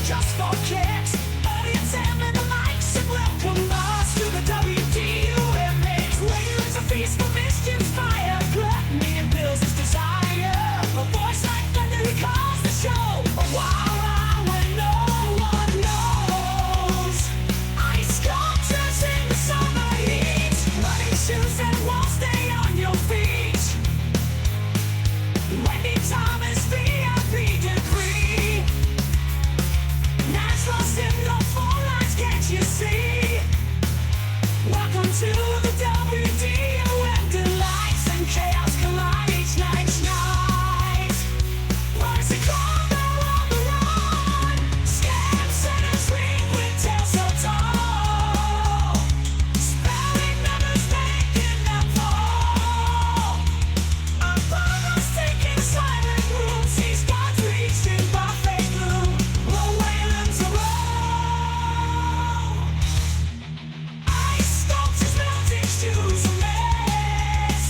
just for kicks. Only examine the mics and welcome us to the WDUM mix. Waylon's a feast for mischief, fire, gluttony, and Bill's his desire. A voice like thunder, he calls the show. A wow when no one knows. Ice sculptures in the summer heat. Running shoes that won't stay on your feet. Wendy Thomas, VIP degree. Nash lost in the phone lines, can't you see? Welcome to the WDUM delights and chaos collide each night. Words that call them on the run. Scam centers ring with tails so tall. Spelling numbers making them fall. Apollo's taking silent rooms. He's got reached in buffet gloom. Low Waylon's a roll. Ice sculptures melting shoes a mess.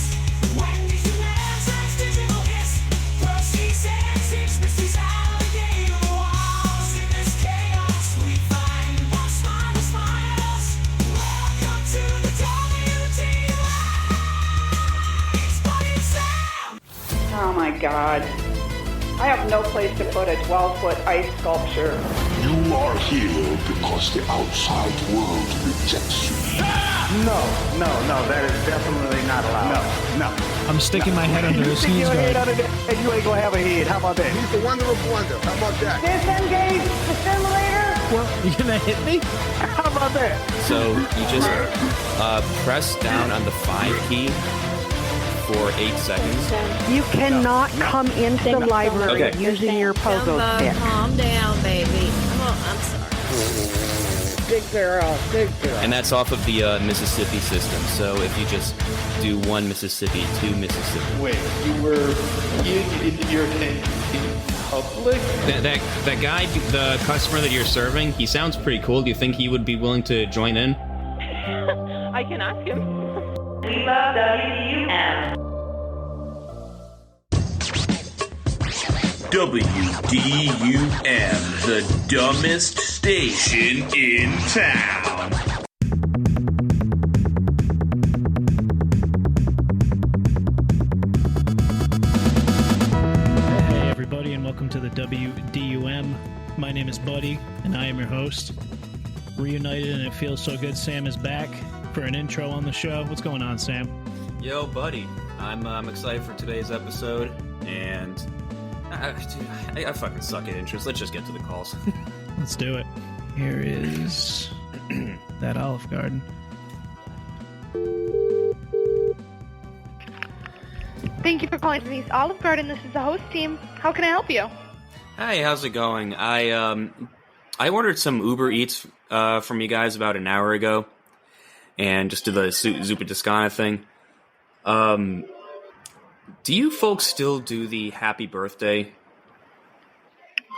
Wendy's demands digital hiss. Percy's antics, Missy's alligator walls. In this chaos we find more smiles. Welcome to the WDUM. It's Buddy and Sam. Oh my God. I have no place to put a 12-foot ice sculpture. You are here because the outside world rejects you. No, that is definitely not allowed. No. I'm sticking my head under a You stick sneeze your head guard. under there and you ain't gonna have a head. How about that? He's the wonder of wonder. How about that? Disengage the simulator. Well, you gonna hit me? How about that? So you just press down on the 5 key for 8 seconds. You cannot come into the library Okay. using your pogo stick. Calm down, baby. Oh, I'm sorry. Good girl. And that's off of the Mississippi system. So if you just do 1 Mississippi, 2 Mississippi. Wait, you're in public? That guy, the customer that you're serving, he sounds pretty cool. Do you think he would be willing to join in? I can ask him. We love WDUM. WDUM, the dumbest station in town. Hey everybody, and welcome to the WDUM. My name is Buddy, and I am your host. Reunited, and it feels so good. Sam is back for an intro on the show. What's going on, Sam? Yo, buddy. I'm excited for today's episode, and dude, I fucking suck at intros. Let's just get to the calls. Let's do it. Here is that Olive Garden. Thank you for calling Denise Olive Garden. This is the host team. How can I help you? Hey, how's it going? I ordered some Uber Eats from you guys about an hour ago, and just did the Zuppa Toscana thing. Do you folks still do the happy birthday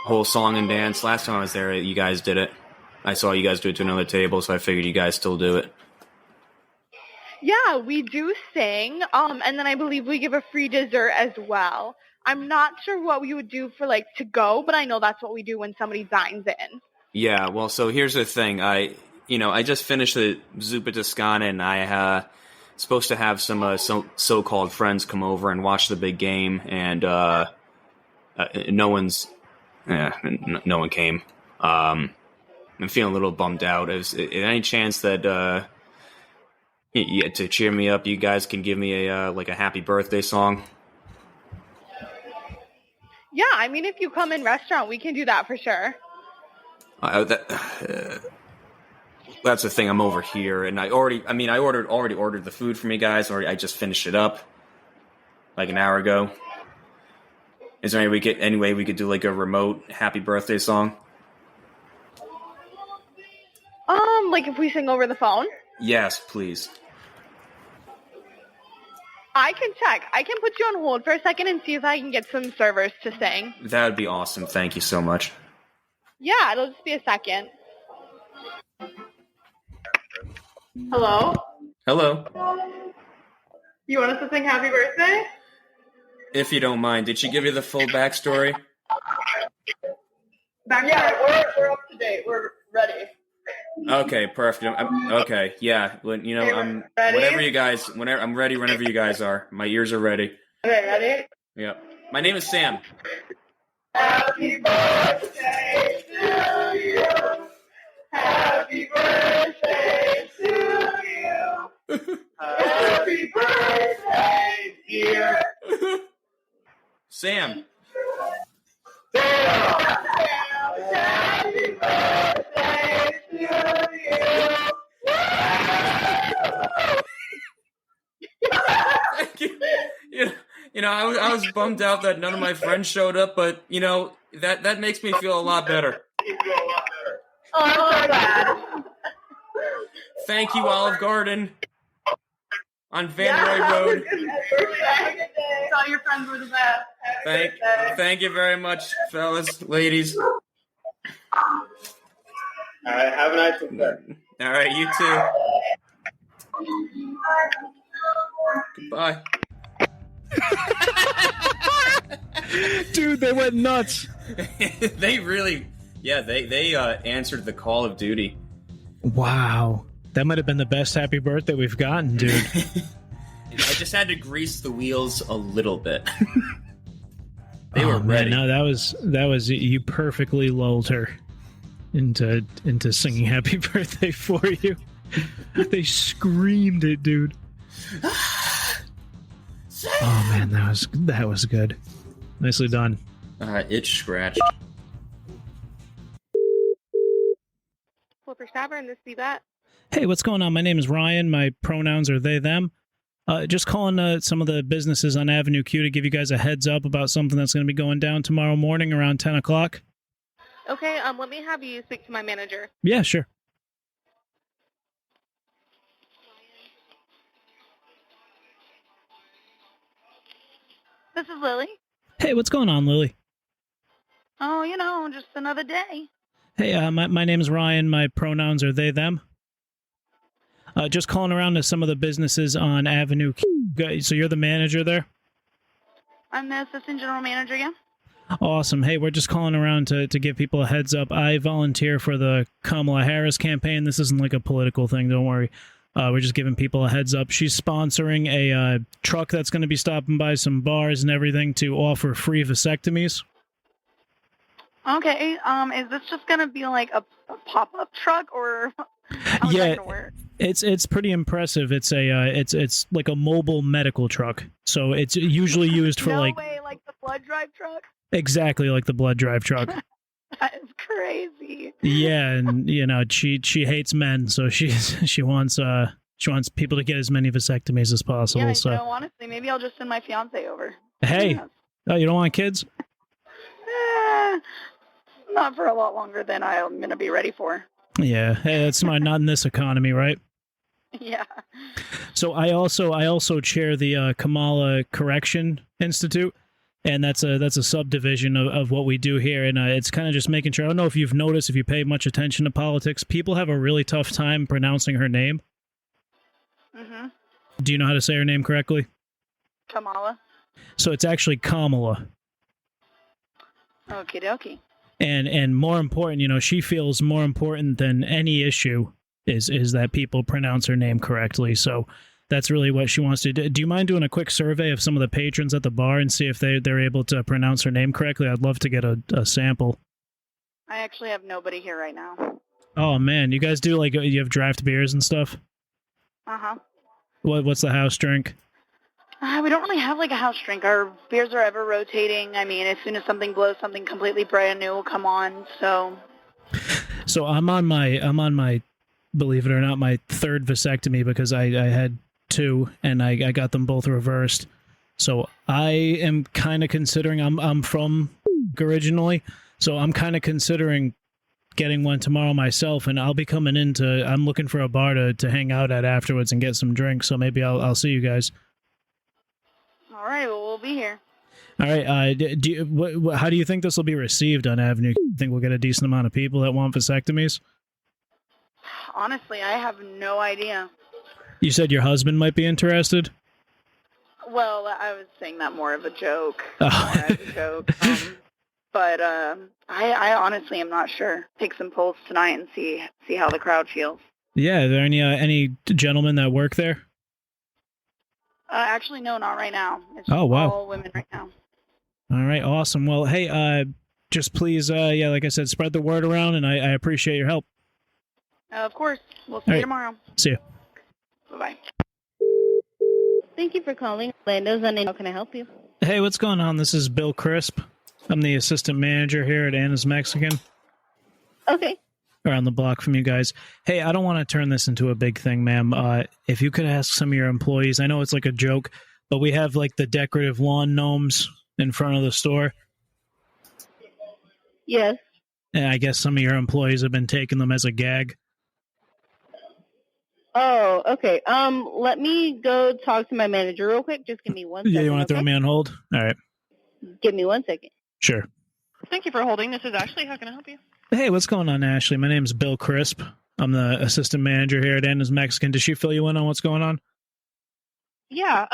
whole song and dance? Last time I was there, you guys did it. I saw you guys do it to another table, so I figured you guys still do it. Yeah, we do sing, and then I believe we give a free dessert as well. I'm not sure what we would do for, to go, but I know that's what we do when somebody dines in. Yeah, well, so here's the thing. I just finished the Zuppa Toscana, and I supposed to have some so-called friends come over and watch the big game, and no one came. I'm feeling a little bummed out. Is any chance that to cheer me up, you guys can give me a happy birthday song? Yeah, I mean, if you come in restaurant, we can do that for sure. That's the thing. I'm over here, and I already ordered the food from you guys. I just finished it up like an hour ago. Is there any way we could do a remote happy birthday song? If we sing over the phone? Yes, please. I can check. I can put you on hold for a second and see if I can get some servers to sing. That would be awesome. Thank you so much. Yeah, it'll just be a second. Hello? Hello. You want us to sing happy birthday? If you don't mind, did she give you the full backstory? we're up to date. We're ready. Okay, perfect. Okay, yeah. I'm ready? Whenever I'm ready, whenever you guys are. My ears are ready. Okay, ready? Yep. My name is Sam. Happy birthday to you. Happy birthday to you. Happy birthday, dear. Sam. Happy birthday to you. Thank you. I was bummed out that none of my friends showed up, but that makes me feel a lot better. Oh, I'm so glad. Thank you, Olive Garden on Van Roy Road. Tell your friends were the best. Thank you very much, fellas, ladies. All right, have a nice one. All right, you too. Goodbye. Dude, they went nuts. They really, they answered the call of duty. Wow. That might have been the best happy birthday we've gotten, dude. I just had to grease the wheels a little bit. They were ready. Man, no, that was you perfectly lulled her into singing happy birthday for you. They screamed it, dude. Oh man, that was good. Nicely done. Itch scratched. Flipper Stabber and this be that. Hey, what's going on? My name is Ryan. My pronouns are they, them. Just calling some of the businesses on Avenue Q to give you guys a heads up about something that's going to be going down tomorrow morning around 10 o'clock. Okay, let me have you speak to my manager. Yeah, sure. This is Lily. Hey, what's going on, Lily? Oh, just another day. Hey, my name is Ryan. My pronouns are they, them. Just calling around to some of the businesses on Avenue Q. So you're the manager there? I'm the assistant general manager, yeah. Awesome. Hey, we're just calling around to give people a heads up. I volunteer for the Kamala Harris campaign. This isn't like a political thing, don't worry. We're just giving people a heads up. She's sponsoring a truck that's going to be stopping by some bars and everything to offer free vasectomies. Okay, is this just going to be like a pop-up truck, or how's that going to work? It's pretty impressive. It's it's like a mobile medical truck. So it's usually used for no way, like the blood drive truck? Exactly like the blood drive truck. That is crazy. Yeah, and she hates men, so she wants people to get as many vasectomies as possible. Yeah, so honestly, maybe I'll just send my fiance over. Hey, oh, you don't want kids? Not for a lot longer than I'm gonna be ready for. Yeah, hey, that's not in this economy, right? Yeah. So I also chair the Kamala Correction Institute. And that's a subdivision of what we do here, and it's kind of just making sure. I don't know if you've noticed, if you pay much attention to politics, people have a really tough time pronouncing her name. Mm-hmm. Do you know how to say her name correctly? Kamala. So it's actually Kamala. Okie dokie. And more important, she feels more important than any issue is that people pronounce her name correctly. So that's really what she wants to do. Do you mind doing a quick survey of some of the patrons at the bar and see if they're able to pronounce her name correctly? I'd love to get a sample. I actually have nobody here right now. Oh, man. You guys do, you have draft beers and stuff? Uh-huh. What's the house drink? We don't really have, a house drink. Our beers are ever rotating. I mean, as soon as something blows, something completely brand new will come on, so... So I'm on my, believe it or not, my third vasectomy because I had 2 and I got them both reversed. So I am kind of considering, I'm from originally, so I'm kind of considering getting one tomorrow myself, and I'll be coming I'm looking for a bar to hang out at afterwards and get some drinks, so maybe I'll see you guys. All right, well, we'll be here. All right, how do you think this will be received on Avenue? You think we'll get a decent amount of people that want vasectomies? Honestly, I have no idea. You said your husband might be interested? Well, I was saying that more of a joke. But I honestly am not sure. Take some polls tonight and see how the crowd feels. Yeah, are there any gentlemen that work there? Actually, no, not right now. It's Oh, wow. all women right now. All right, awesome. Well, hey, just please, like I said, spread the word around, and I appreciate your help. Of course. We'll see you tomorrow. See you. Bye-bye. Thank you for calling Orlando's, and how can I help you? Hey, what's going on? This is Bill Crisp. I'm the assistant manager here at Anna's Mexican. Okay. Around the block from you guys. Hey, I don't want to turn this into a big thing, ma'am. If you could ask some of your employees, I know it's like a joke, but we have like the decorative lawn gnomes in front of the store. Yes. And I guess some of your employees have been taking them as a gag. Oh, okay. Let me go talk to my manager real quick. Just give me 1 second. Yeah, you want to throw me on hold? All right. Give me 1 second. Sure. Thank you for holding. This is Ashley. How can I help you? Hey, what's going on, Ashley? My name's Bill Crisp. I'm the assistant manager here at Anna's Mexican. Does she fill you in on what's going on? Yeah,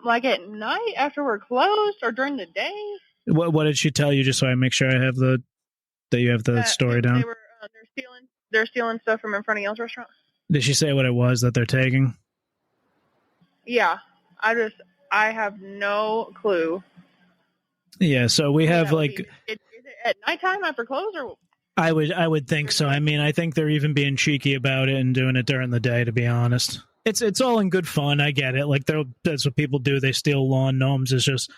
like at night after we're closed or during the day? What did she tell you, just so I make sure I have that you have the story down? They're stealing stuff from in front of y'all's restaurant. Did she say what it was that they're taking? Yeah, I have no clue. Yeah, so we have like... Is it at nighttime after close or... I would think so. I mean, I think they're even being cheeky about it and doing it during the day, to be honest. It's all in good fun. I get it. Like, that's what people do. They steal lawn gnomes. It's just,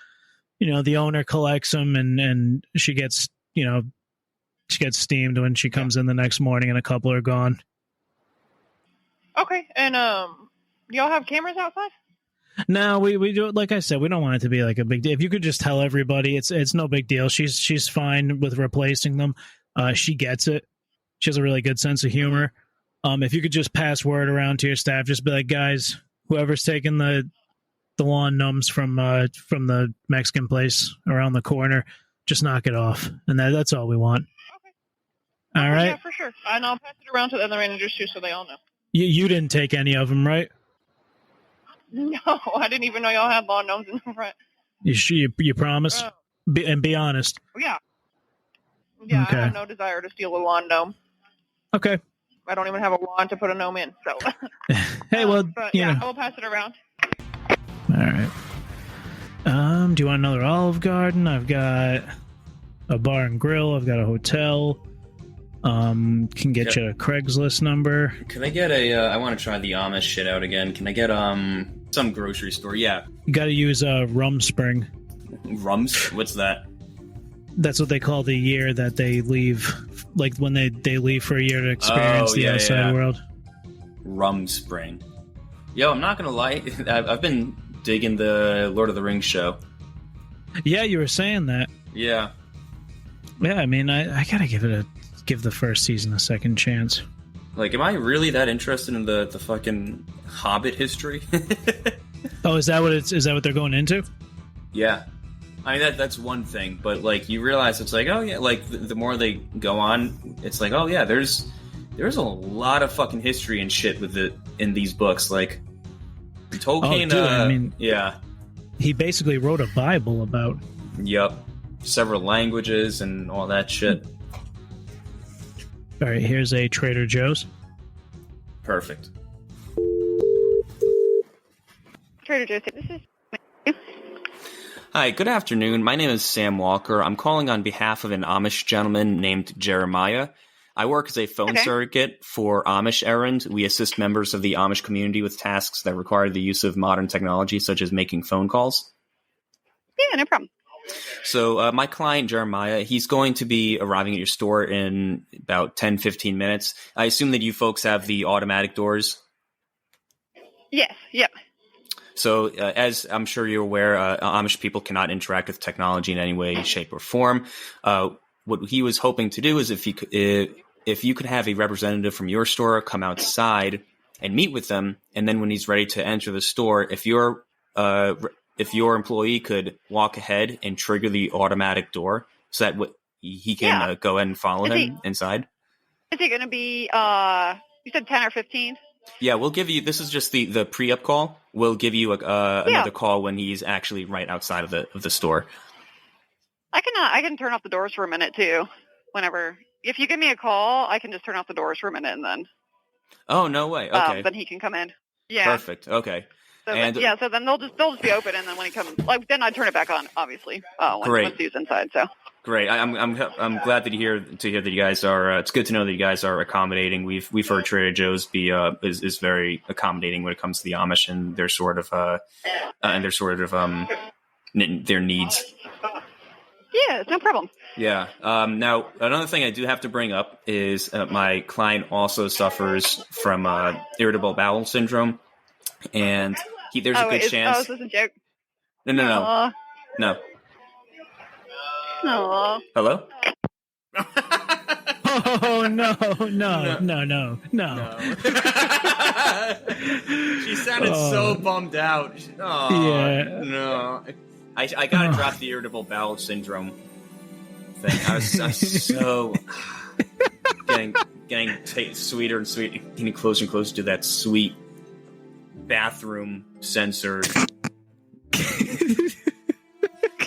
the owner collects them and she gets, she gets steamed when she comes in the next morning and a couple are gone. Okay, and do y'all have cameras outside? No, we do it. Like I said, we don't want it to be like a big deal. If you could just tell everybody, it's no big deal. She's fine with replacing them. She gets it. She has a really good sense of humor. If you could just pass word around to your staff, just be like, guys, whoever's taking the lawn gnomes from the Mexican place around the corner, just knock it off. And that's all we want. Okay. All right. Yeah, for sure. And I'll pass it around to the other managers too, so they all know. You didn't take any of them, right? No, I didn't even know y'all had lawn gnomes in the front. You promise? Be honest. Yeah. Yeah, okay. I have no desire to steal a lawn gnome. Okay. I don't even have a lawn to put a gnome in, so. Hey, well, but, yeah, I will pass it around. All right. Do you want another Olive Garden? I've got a bar and grill. I've got a hotel. Can get you a Craigslist number. Can I get I want to try the Amish shit out again. Can I get some grocery store? Yeah. You got to use Rum Spring. Rums? What's that? That's what they call the year that they leave, like when they leave for a year to experience the outside world. Rum Spring. Yo, I'm not gonna lie, I've been digging the Lord of the Rings show. Yeah, you were saying that. Yeah. Yeah, I mean, I gotta give the first season a second chance. Like, am I really that interested in the fucking Hobbit history? Oh, is that what they're going into? Yeah. I mean, that's one thing, but, like, you realize it's like, oh, yeah, like, the more they go on, it's like, oh, yeah, there's a lot of fucking history and shit in these books, like, Tolkien, I mean, yeah. He basically wrote a Bible about... Yup. Several languages and all that shit. All right, here's a Trader Joe's. Perfect. Trader Joe's, this is... Hi, good afternoon. My name is Sam Walker. I'm calling on behalf of an Amish gentleman named Jeremiah. I work as a phone surrogate for Amish Errand. We assist members of the Amish community with tasks that require the use of modern technology, such as making phone calls. Yeah, no problem. So my client, Jeremiah, he's going to be arriving at your store in about 10, 15 minutes. I assume that you folks have the automatic doors? Yes, yep. So, as I'm sure you're aware, Amish people cannot interact with technology in any way, shape, or form. What he was hoping to do is if you could have a representative from your store come outside and meet with them, and then when he's ready to enter the store, if your employee could walk ahead and trigger the automatic door so that he can go ahead and follow him inside. Is it going to be, you said 10 or 15? Yeah, we'll give you, this is just the pre-up call. We'll give you another call when he's actually right outside of the store. I can turn off the doors for a minute too. Whenever, if you give me a call, I can just turn off the doors for a minute and then. Oh, no way. Okay. Then he can come in. Yeah. Perfect. Okay. So and so then they'll just be open, and then when he comes, then I turn it back on, obviously. Once he's inside. So. Great. I'm glad that hear that you guys are. It's good to know that you guys are accommodating. We've heard Trader Joe's is very accommodating when it comes to the Amish and their sort of their needs. Yeah, it's no problem. Yeah. Now, another thing I do have to bring up is my client also suffers from irritable bowel syndrome, and there's a good chance. Oh, is this a joke? No. No. Aww. Hello? Oh, no. She sounded so bummed out. Oh, yeah. No. I gotta drop the irritable bowel syndrome thing. I was so getting sweeter and sweeter, getting closer and closer to that sweet bathroom sensor. Can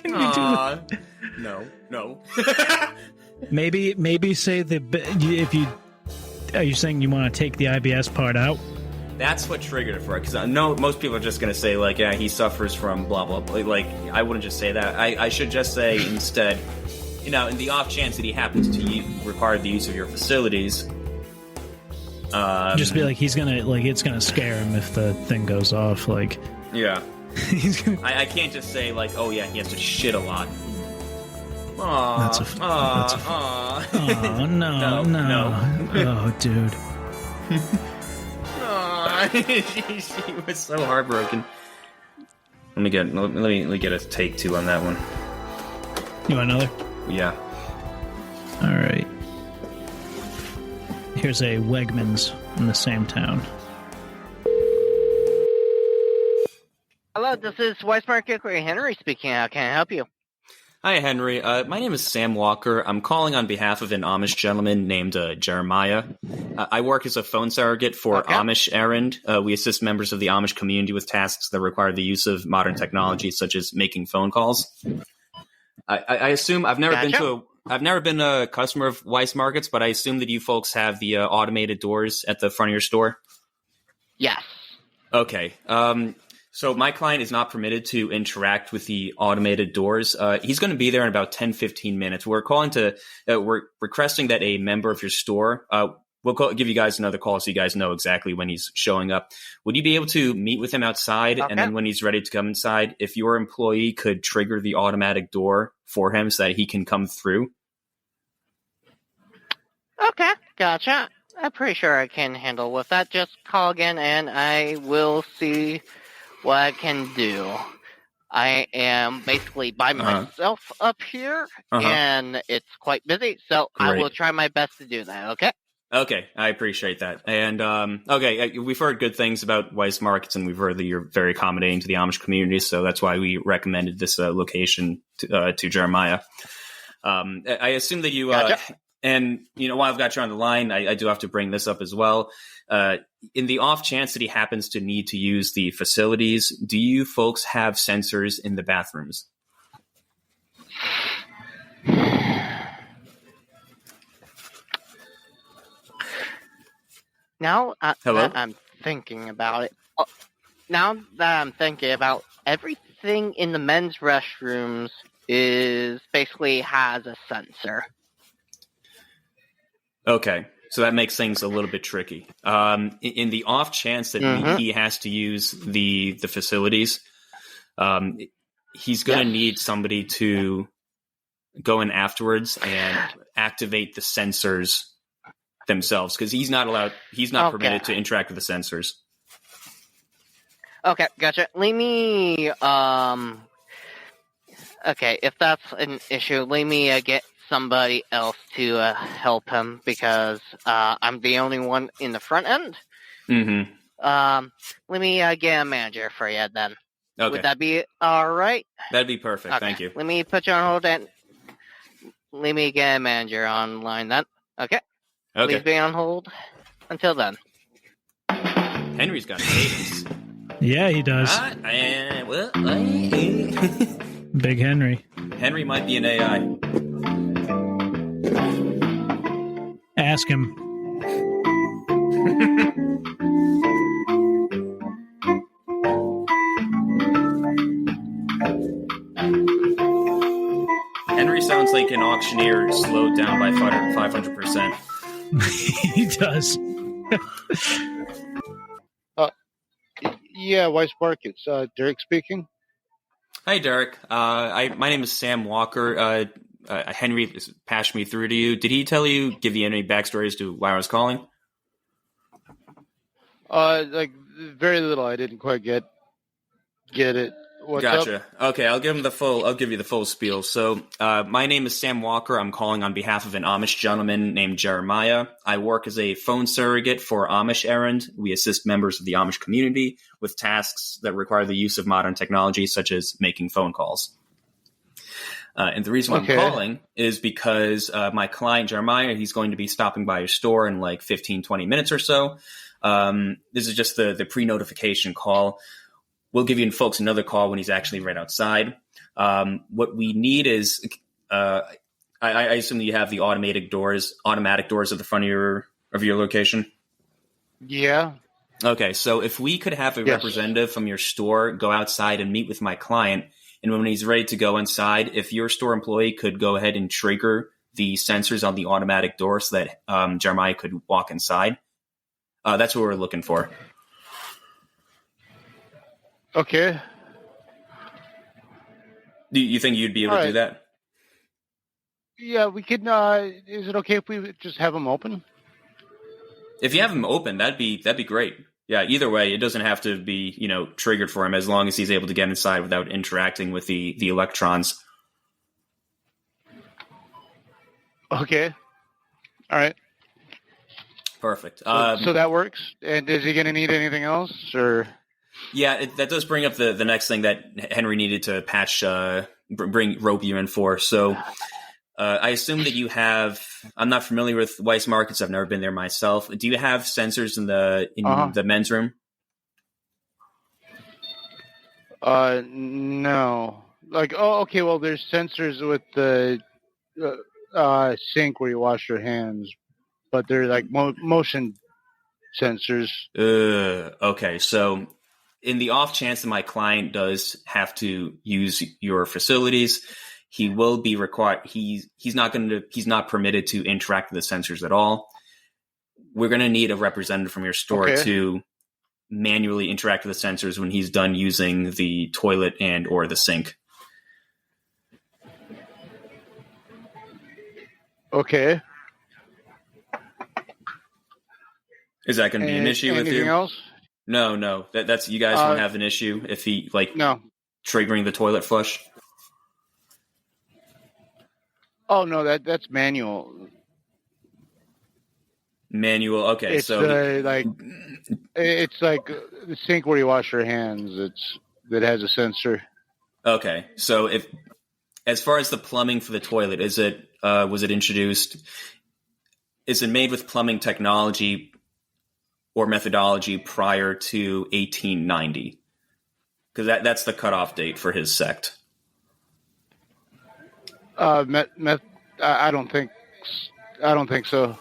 you do that? No. Maybe say are you saying you want to take the IBS part out? That's what triggered it for it, because I know most people are just going to say, like, yeah, he suffers from blah, blah, blah. Like, I wouldn't just say that. I should just say instead, in the off chance that he happens to require the use of your facilities. Just be like, it's going to scare him if the thing goes off, like. Yeah. I can't just say, like, oh, yeah, he has to shit a lot. Aww. Oh, no. Oh, dude. She was so heartbroken. Let me get a take 2 on that one. You want another? Yeah. All right. Here's a Wegmans in the same town. Hello, this is Weismark Inquiry. Henry speaking. How can I help you? Hi, Henry. My name is Sam Walker. I'm calling on behalf of an Amish gentleman named Jeremiah. I work as a phone surrogate for Amish Errand. We assist members of the Amish community with tasks that require the use of modern technology, such as making phone calls. I assume I've never been a customer of Weiss Markets, but I assume that you folks have the automated doors at the front of your store. Yes. Okay. So my client is not permitted to interact with the automated doors. He's going to be there in about 10-15 minutes. We're requesting that a member of your store, give you guys another call so you guys know exactly when he's showing up. Would you be able to meet with him outside? Okay. And then when he's ready to come inside, if your employee could trigger the automatic door for him so that he can come through? Okay, gotcha. I'm pretty sure I can handle with that. Just call again and I will see what I can do. I am basically by myself up here, and it's quite busy, so great. I will try my best to do that, okay? Okay, I appreciate that. And, we've heard good things about Weiss Markets, and we've heard that you're very accommodating to the Amish community, so that's why we recommended this location to Jeremiah. I assume that you... Gotcha. And, while I've got you on the line, I do have to bring this up as well. In the off chance that he happens to need to use the facilities, do you folks have sensors in the bathrooms? Now that I'm thinking about it, everything in the men's restrooms basically has a sensor. Okay, so that makes things a little bit tricky. In the off chance that he has to use the facilities, he's going to need somebody to go in afterwards and activate the sensors themselves, because he's not permitted to interact with the sensors. Okay, gotcha. Let me, okay, if that's an issue, let me get somebody else to help him, because I'm the only one in the front end. Let me get a manager for you then. Okay. Would that be all right? That'd be perfect. Okay. Thank you. Let me put you on hold and let me get a manager online then. Okay. Please be on hold until then. Henry's got cadence. Yeah, he does. Big Henry. Henry might be an AI. Ask him. Henry sounds like an auctioneer slowed down by 500%. He does. Yeah, Weiss Markets. Derek speaking. Hi, Derek. My name is Sam Walker. Henry passed me through to you. Did he give you any backstory as to why I was calling? Like very little. I didn't quite get it. What's Gotcha. up? Okay, I'll give you the full spiel. So, my name is Sam Walker. I'm calling on behalf of an Amish gentleman named Jeremiah. I work as a phone surrogate for Amish Errand. We assist members of the Amish community with tasks that require the use of modern technology, such as making phone calls. And the reason why I'm calling is because my client, Jeremiah, he's going to be stopping by your store in like 15, 20 minutes or so. This is just the pre-notification call. We'll give you folks another call when he's actually right outside. What we need is, I assume that you have the automatic doors at the front of your location. Yeah. Okay, so if we could have a representative from your store go outside and meet with my client, and when he's ready to go inside, if your store employee could go ahead and trigger the sensors on the automatic door so that Jeremiah could walk inside, that's what we're looking for. Okay. Do you think you'd be able to do that? Yeah, we could. Is it okay if we just have them open? If you have him open, that'd be great. Yeah. Either way, it doesn't have to be triggered for him as long as he's able to get inside without interacting with the electrons. Okay. All right. Perfect. So that works. And is he going to need anything else, or? Yeah, that does bring up the next thing that Henry needed to rope you in for. So I assume that you have. I'm not familiar with Weiss Markets. I've never been there myself. Do you have sensors in the men's room? No. Like, okay. Well, there's sensors with the sink where you wash your hands, but they're like motion sensors. Okay, so. In the off chance that my client does have to use your facilities, he will be required. He's not permitted to interact with the sensors at all. We're going to need a representative from your store to manually interact with the sensors when he's done using the toilet and or the sink. Okay. Is that going to be an issue with you? Anything else? No. That's you guys won't have an issue if he triggering the toilet flush. Oh no, that's manual. Manual. Okay, it's it's like the sink where you wash your hands. That has a sensor. Okay, so as far as the plumbing for the toilet, was it introduced? Is it made with plumbing technology or methodology prior to 1890? Because that's the cutoff date for his sect. I don't think so.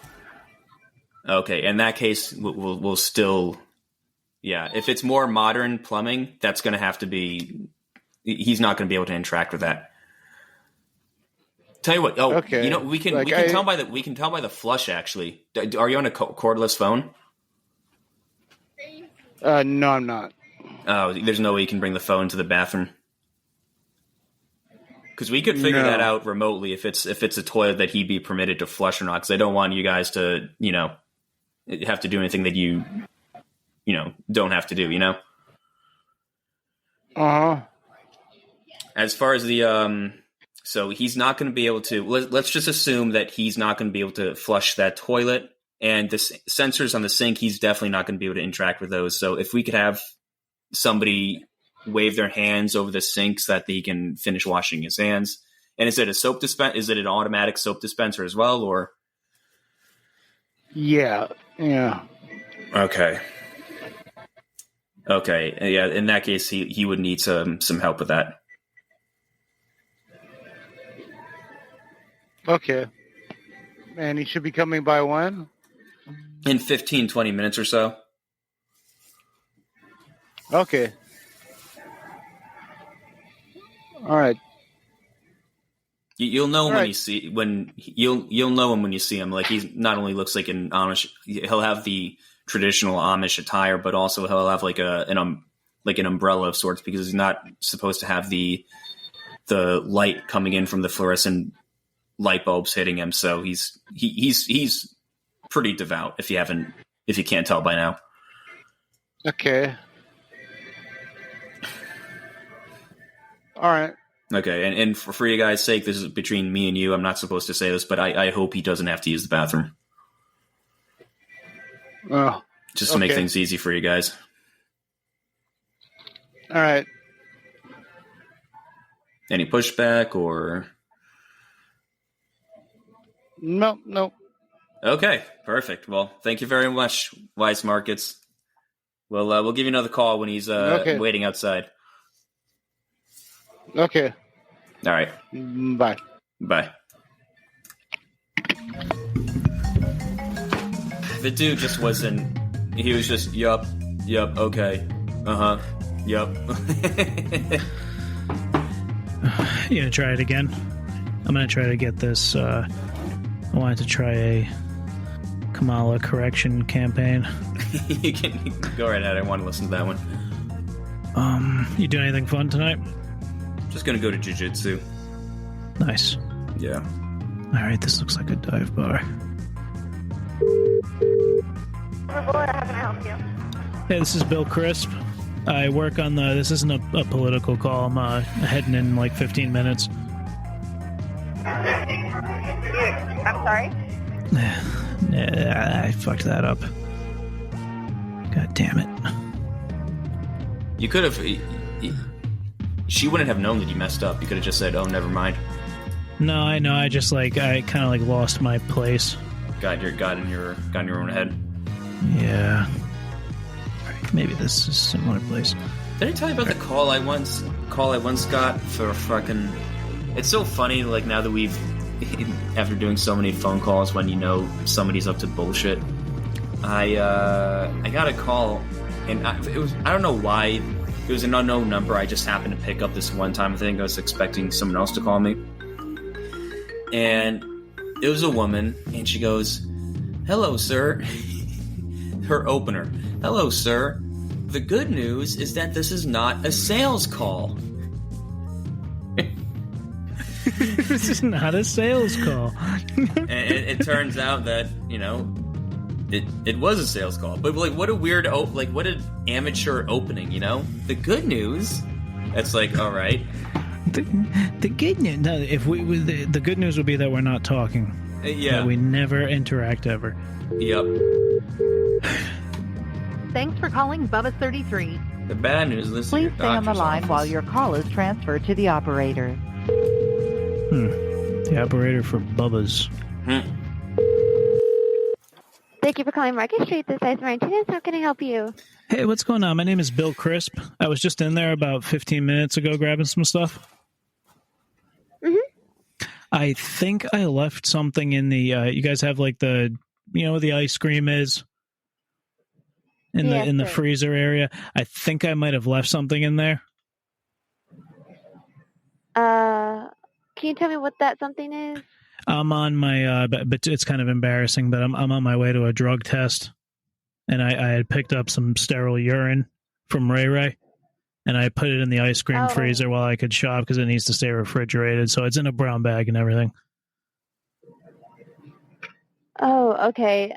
Okay, in that case, we'll still, if it's more modern plumbing, that's going to have to be. He's not going to be able to interact with that. Tell you what. Oh, okay. We can tell by the flush. Actually, are you on a cordless phone? No, I'm not. Oh, there's no way you can bring the phone to the bathroom? Because we could figure that out remotely if it's a toilet that he'd be permitted to flush or not. Because I don't want you guys to, have to do anything that you don't have to do. As far as the so he's not going to be able to. Let's just assume that he's not going to be able to flush that toilet. And the sensors on the sink, he's definitely not going to be able to interact with those. So if we could have somebody wave their hands over the sink so that he can finish washing his hands. And is it a soap dispenser? Is it an automatic soap dispenser as well, or? Yeah. Okay. Yeah. In that case, he would need some help with that. Okay. And he should be coming by when? In 15, 20 minutes or so. Okay. All right. You'll know him when you'll know him when you see him. Like, he's not only looks like an Amish, he'll have the traditional Amish attire, but also he'll have like an umbrella of sorts, because he's not supposed to have the light coming in from the fluorescent light bulbs hitting him. So he's pretty devout, if you can't tell by now. Okay. All right. Okay, and for you guys' sake, this is between me and you. I'm not supposed to say this, but I hope he doesn't have to use the bathroom. Oh, just to make things easy for you guys. All right. Any pushback or? No. Okay, perfect. Well, thank you very much, Wise Markets. We'll give you another call when he's waiting outside. Okay. All right. Bye. Bye. The dude just wasn't. He was just, yup, okay, yup. You gonna try it again? I'm gonna try to get this. I wanted to try a Kamala correction campaign. You can go right ahead. I want to listen to that one. You doing anything fun tonight? Just gonna go to jiu-jitsu. Nice. Yeah. All right, this looks like a dive bar. How can I help you? Hey, this is Bill Crisp. I work on the. This isn't a political call. I'm heading in like 15 minutes. I'm sorry? I fucked that up. God damn it. You could have. She wouldn't have known that you messed up. You could have just said, "Oh, never mind." No, I know. I just I kind of lost my place. Got in your own head. Yeah. Maybe this is a similar place. Did I tell you about the call I once got for fucking? It's so funny. Like, now that we've after doing so many phone calls, when you know somebody's up to bullshit. I got a call, and I don't know why. It was an unknown number. I just happened to pick up this one time. I think I was expecting someone else to call me. And it was a woman, and she goes, "Hello, sir." Her opener. "Hello, sir. The good news is that this is not a sales call." This is not a sales call. And it turns out that, it was a sales call. But what a weird, what an amateur opening, The good news. That's like, all right. The good news. No, the good news would be that we're not talking. Yeah. That we never interact ever. Yep. Thanks for calling Bubba's 33. The bad news is please stay on the line while your call is transferred to the operator. The operator for Bubba's. Thank you for calling Market Street. This is Martinez. How can I help you? Hey, what's going on? My name is Bill Crisp. I was just in there about 15 minutes ago grabbing some stuff. Mm-hmm. I think I left something in the. You guys have like the, where the ice cream is in the freezer area. I think I might have left something in there. Can you tell me what that something is? I'm on my, but it's kind of embarrassing, but I'm on my way to a drug test, and I had picked up some sterile urine from Ray Ray, and I put it in the ice cream freezer while I could shop because it needs to stay refrigerated, so it's in a brown bag and everything. Oh, okay.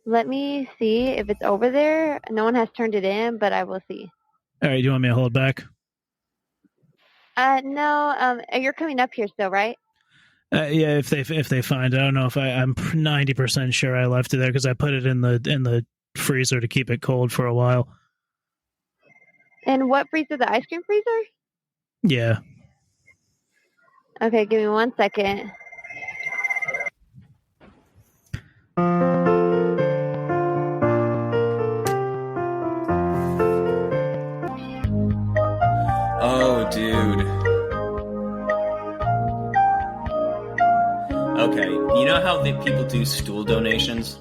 Let me see if it's over there. No one has turned it in, but I will see. All right, do you want me to hold back? No. You're coming up here still, right? Yeah, if they find it. I don't know if I'm 90% sure I left it there because I put it in the freezer to keep it cold for a while. And what freezer? The ice cream freezer? Yeah. Okay, give me 1 second. Oh, dude. Okay, you know how people do stool donations?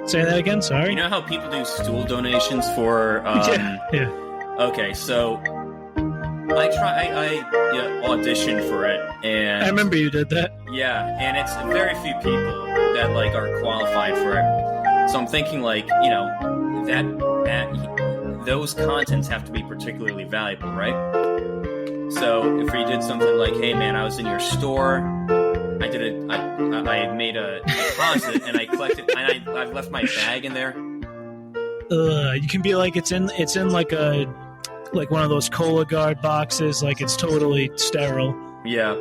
Say that again, sorry? You know how people do stool donations for... Yeah. Okay, so I auditioned for it, and... I remember you did that. Yeah, and it's very few people that, like, are qualified for it. So I'm thinking, like, you know, those contents have to be particularly valuable, right? So if we did something like, hey man, I was in your store, I made a deposit and I collected, and I've left my bag in there. You can be like, it's in like one of those Cola Guard boxes, like it's totally sterile. Yeah.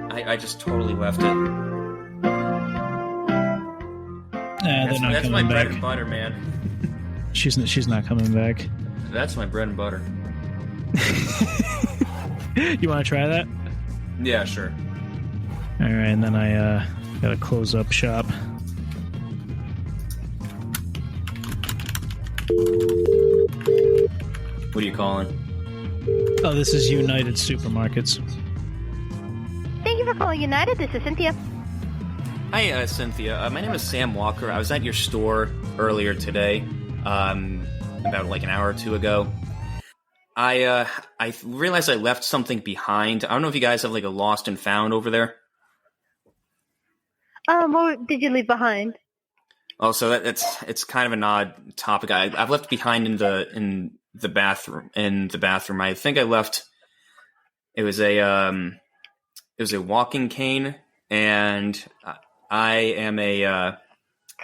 I just totally left it. That's my bread and butter, man. She's not coming back. That's my bread and butter. You want to try that? Yeah, sure. All right, and then I gotta close up shop. What are you calling? Oh, this is United Supermarkets. Thank you for calling United. This is Cynthia. Hi, Cynthia. My name is Sam Walker. I was at your store earlier today, about like an hour or two ago. I realized I left something behind. I don't know if you guys have like a lost and found over there. What did you leave behind? Oh, so it's kind of an odd topic. I've left behind in the bathroom. I think I left. It was a walking cane, and I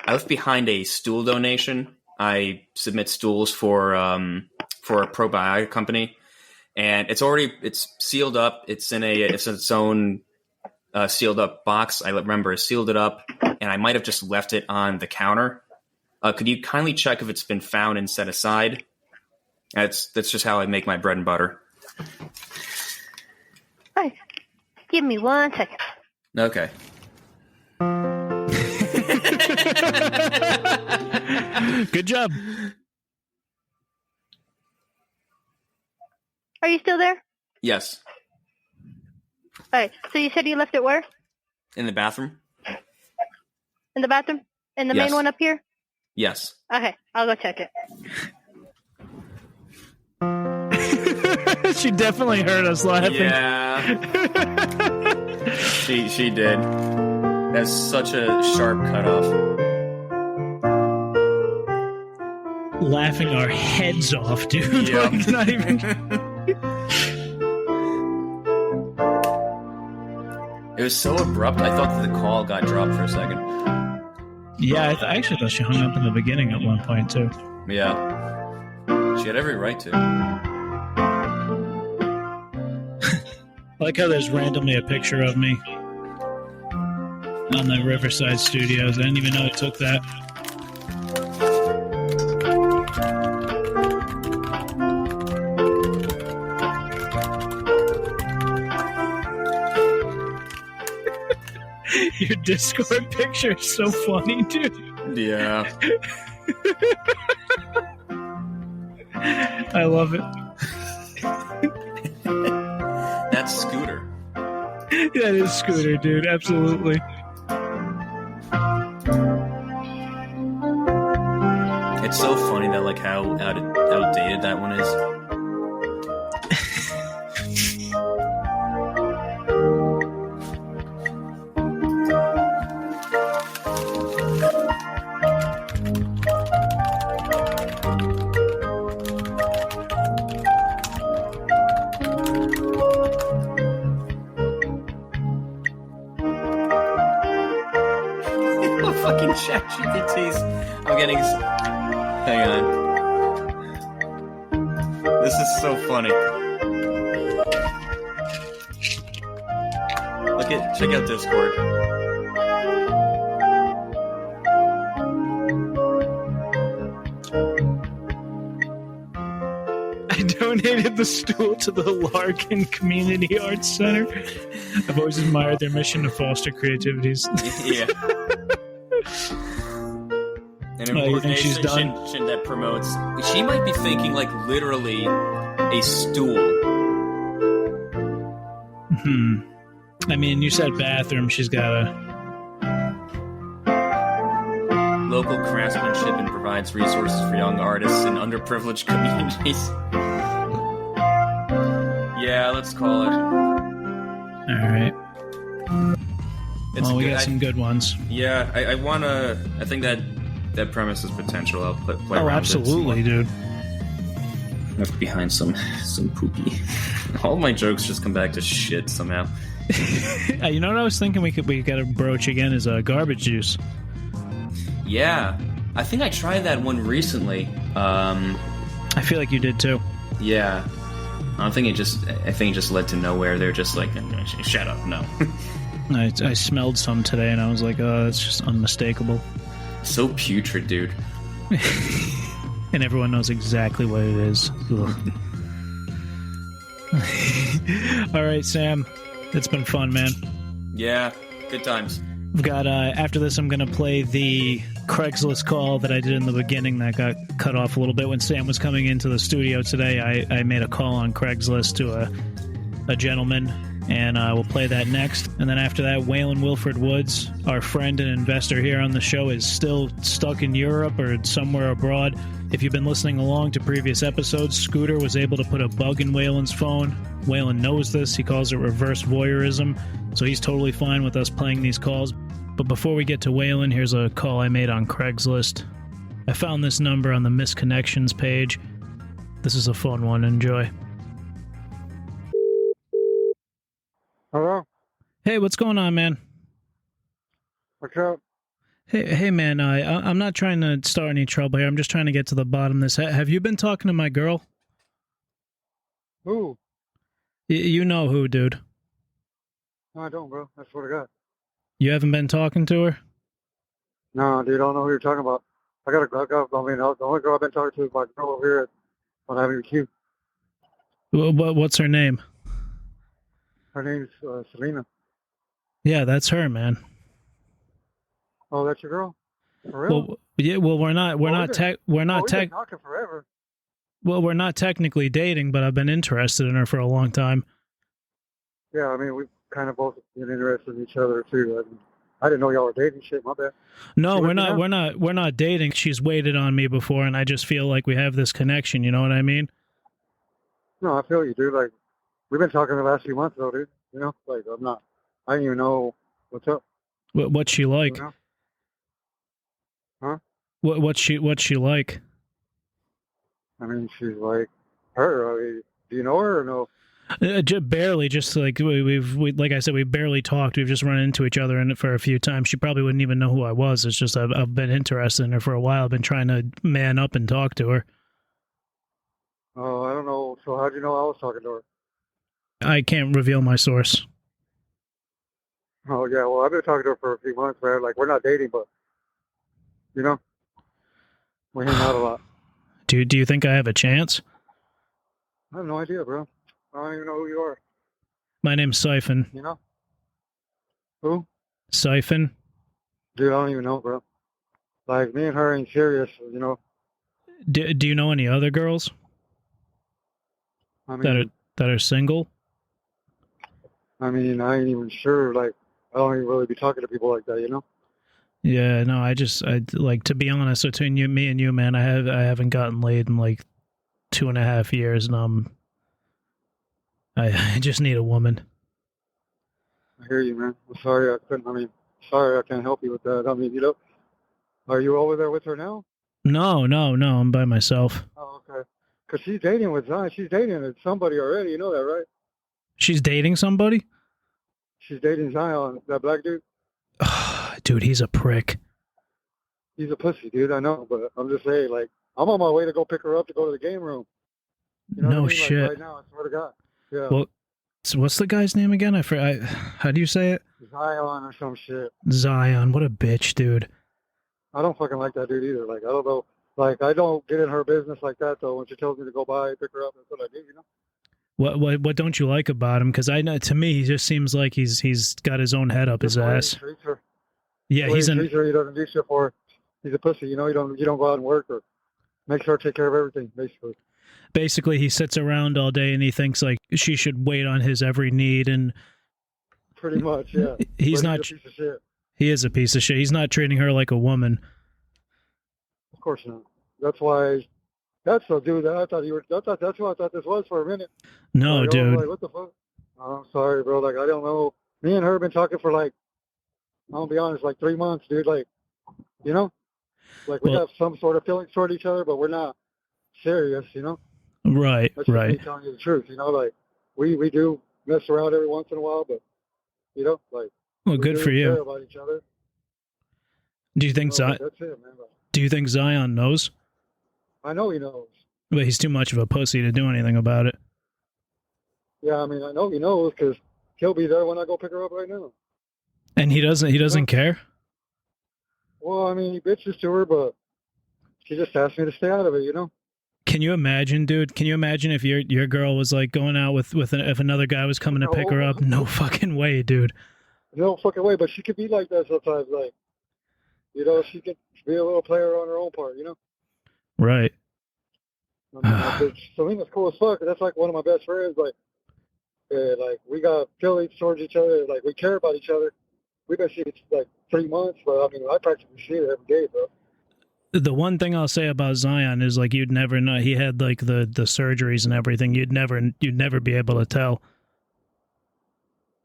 left behind a stool donation. I submit stools for a probiotic company, and it's sealed up. It's in its own sealed up box. I remember I sealed it up, and I might have just left it on the counter. Could you kindly check if it's been found and set aside? That's just how I make my bread and butter. Hi. Give me 1 second. Okay. Good job. Are you still there? Yes. All right. So you said you left it where? In the bathroom? In the bathroom? In the Yes. main one up here? Yes. Okay. I'll go check it. She definitely heard us laughing. Yeah. She did. That's such a sharp cutoff. Laughing our heads off, dude. Yeah. Like, not even... It was so abrupt. I thought that the call got dropped for a second. Yeah, I actually thought she hung up in the beginning at one point, too. Yeah. She had every right to. I like how there's randomly a picture of me on the Riverside Studios. I didn't even know it took that. Your Discord picture is so funny, dude. Yeah. I love it. That's Scooter. Yeah, it is Scooter, dude. Absolutely. It's so funny that like how outdated that one is. Fucking ChatGPTs. I'm getting. Hang on. This is so funny. Check out Discord. I donated the stool to the Larkin Community Arts Center. I've always admired their mission to foster creativities. Yeah. An organization that promotes. She might be thinking like literally a stool. I mean, you said bathroom. She's got a... Local craftsmanship and provides resources for young artists in underprivileged communities. Yeah, let's call it. All right. We got some good ones. Yeah, I want to... I think that premise has potential. I'll play around with it absolutely, dude. Left behind some poopy. All my jokes just come back to shit somehow. You know what I was thinking we got to broach again is garbage juice. Yeah, I think I tried that one recently. I feel like you did too. Yeah, I think it just led to nowhere. They're just like, shut up, no. I smelled some today and I was like, oh, that's just unmistakable. So putrid, dude. And everyone knows exactly what it is. All right, Sam. It's been fun, man. Yeah, good times. We've got, after this, I'm going to play the Craigslist call that I did in the beginning that got cut off a little bit when Sam was coming into the studio today. I made a call on Craigslist to a gentleman, and we'll play that next. And then after that, Waylon Wilford Woods, our friend and investor here on the show, is still stuck in Europe or somewhere abroad. If you've been listening along to previous episodes, Scooter was able to put a bug in Waylon's phone. Waylon knows this. He calls it reverse voyeurism, so he's totally fine with us playing these calls. But before we get to Waylon, here's a call I made on Craigslist. I found this number on the misconnections page. This is a fun one. Enjoy. Hello? Hey, what's going on, man? What's up? Hey, man, I'm not trying to start any trouble here. I'm just trying to get to the bottom of this. Have you been talking to my girl? Who? You know who, dude. No, I don't, bro. I swear to God. You haven't been talking to her? No, dude, I don't know who you're talking about. The only girl I've been talking to is my girl over here on Avenue Q. What's her name? Her name's Selena. Yeah, that's her, man. Oh, that's your girl? For real? Well, yeah. Well, we're not talking forever. Well, we're not technically dating, but I've been interested in her for a long time. Yeah, I mean, we've kind of both been interested in each other too. I didn't know y'all were dating. Shit, my bad. No, we're not dating. She's waited on me before, and I just feel like we have this connection. You know what I mean? No, I feel you, dude. Like, we've been talking the last few months, though, dude. You know, like I didn't even know what's up. What's she like? You know? Huh? What's she like? I mean, she's like her. I mean, do you know her or no? Barely. Just like like I said, we barely talked. We've just run into each other in it for a few times. She probably wouldn't even know who I was. It's just I've been interested in her for a while. I've been trying to man up and talk to her. Oh, I don't know. So how'd you know I was talking to her? I can't reveal my source. Oh yeah, well I've been talking to her for a few months, man. Like, we're not dating, but you know, we hang out a lot. Do you think I have a chance? I have no idea, bro. I don't even know who you are. My name's Siphon. You know? Who? Siphon. Dude, I don't even know, bro. Like, me and her ain't serious, you know? Do you know any other girls? I mean, that are single? I mean, I ain't even sure. Like, I don't even really be talking to people like that, you know? Yeah, no, I like, to be honest, between me and you, man, I haven't gotten laid in like 2.5 years, and I just need a woman. I hear you, man. I'm sorry sorry I can't help you with that. I mean, you know, are you over there with her now? No, I'm by myself. Oh, okay. Because she's dating with Zion. She's dating somebody already. You know that, right? She's dating somebody? She's dating Xion, that black dude. Dude, he's a prick. He's a pussy, dude. I know, but I'm just saying, like, I'm on my way to go pick her up to go to the game room. You know no what I mean? shit. Like, right now, I swear to God. Yeah. Well, so what's the guy's name again? I forgot. How do you say it? Xion or some shit. Zion. What a bitch, dude. I don't fucking like that dude either. Like, I don't know. Like, I don't get in her business like that, though. When she tells me to go by, pick her up, that's what I do, you know? What don't you like about him? Because I know, to me, he just seems like he's got his own head up his ass. Yeah, he doesn't do shit for her. He's a pussy, you know. You don't go out and work or make sure to take care of everything, basically. basically he sits around all day and he thinks like she should wait on his every need, and Pretty much, yeah. he's But not. a piece of shit. He is a piece of shit. He's not treating her like a woman. Of course not. That's why. That's the dude that I thought you were. That's what I thought this was for a minute. No, like, dude. Like, what the fuck? Oh, I'm sorry, bro. Like, I don't know. Me and her have been talking for like, I'll be honest, like 3 months, dude. Like, you know, like we have some sort of feelings toward each other, but we're not serious, you know. Right, That's just right. me telling you the truth, you know. Like, we do mess around every once in a while, but you know, like. Well, we good do for you. care about each other. Do you think Zion? That's it, man. Like, Do you think Zion knows? I know he knows. But he's too much of a pussy to do anything about it. Yeah, I mean, I know he knows because he'll be there when I go pick her up right now. And he doesn't care? Well, I mean, he bitches to her, but she just asked me to stay out of it, you know? Can you imagine, dude? Can you imagine if your girl was like going out if another guy was coming to pick her up? No fucking way, dude. No fucking way, but she could be like that sometimes, like, you know, she could be a little player on her own part, you know? Right. I mean, Selena's cool as fuck. That's like one of my best friends. Like we got feelings towards each other. Like we care about each other. We've been seeing like 3 months, but I mean, I practically see her every day, bro. The one thing I'll say about Zion is like you'd never know. He had like the surgeries and everything. You'd never be able to tell.